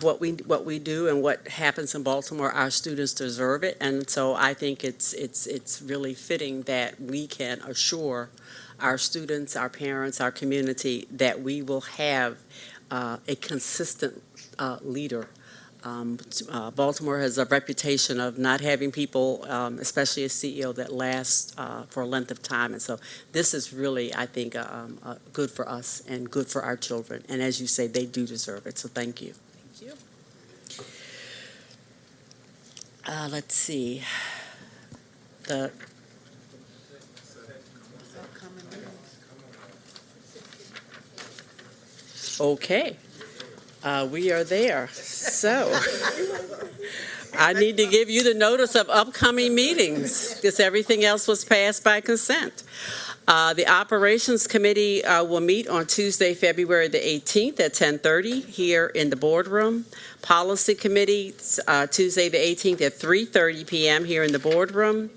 what we do and what happens in Baltimore, our students deserve it. And so I think it's really fitting that we can assure our students, our parents, our community that we will have a consistent leader. Baltimore has a reputation of not having people, especially a CEO, that lasts for a length of time. And so this is really, I think, good for us and good for our children. And as you say, they do deserve it. So thank you. Thank you. Let's see. Okay. We are there. So I need to give you the notice of upcoming meetings because everything else was passed by consent. The Operations Committee will meet on Tuesday, February the 18th at 10:30 here in the boardroom. Policy Committee, Tuesday the 18th at 3:30 p.m. here in the boardroom.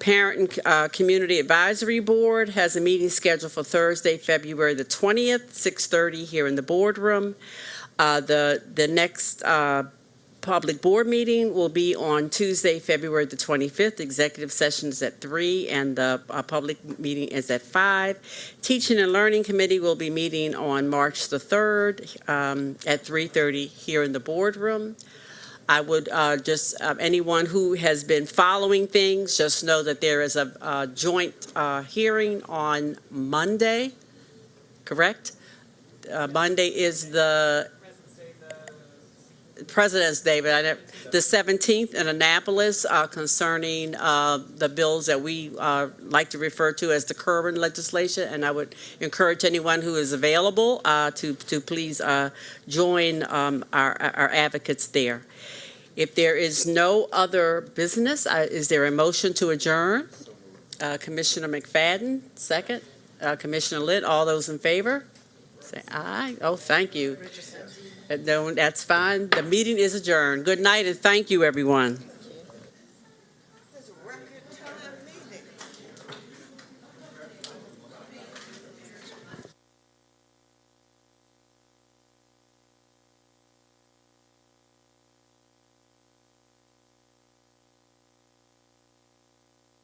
Parent and Community Advisory Board has a meeting scheduled for Thursday, February the 20th, 6:30 here in the boardroom. The next public board meeting will be on Tuesday, February the 25th. Executive session is at 3 and the public meeting is at 5. Teaching and Learning Committee will be meeting on March the 3rd at 3:30 here in the boardroom. I would anyone who has been following things, just know that there is a joint hearing on Monday, correct? Monday is the President's Day, but the 17th in Annapolis concerning the bills that we like to refer to as the Curran legislation. And I would encourage anyone who is available to please join our advocates there. If there is no other business, is there a motion to adjourn? Commissioner McFadden, second. Commissioner Litt, all those in favor? Say aye. Oh, thank you. No, that's fine. The meeting is adjourned. Good night and thank you, everyone.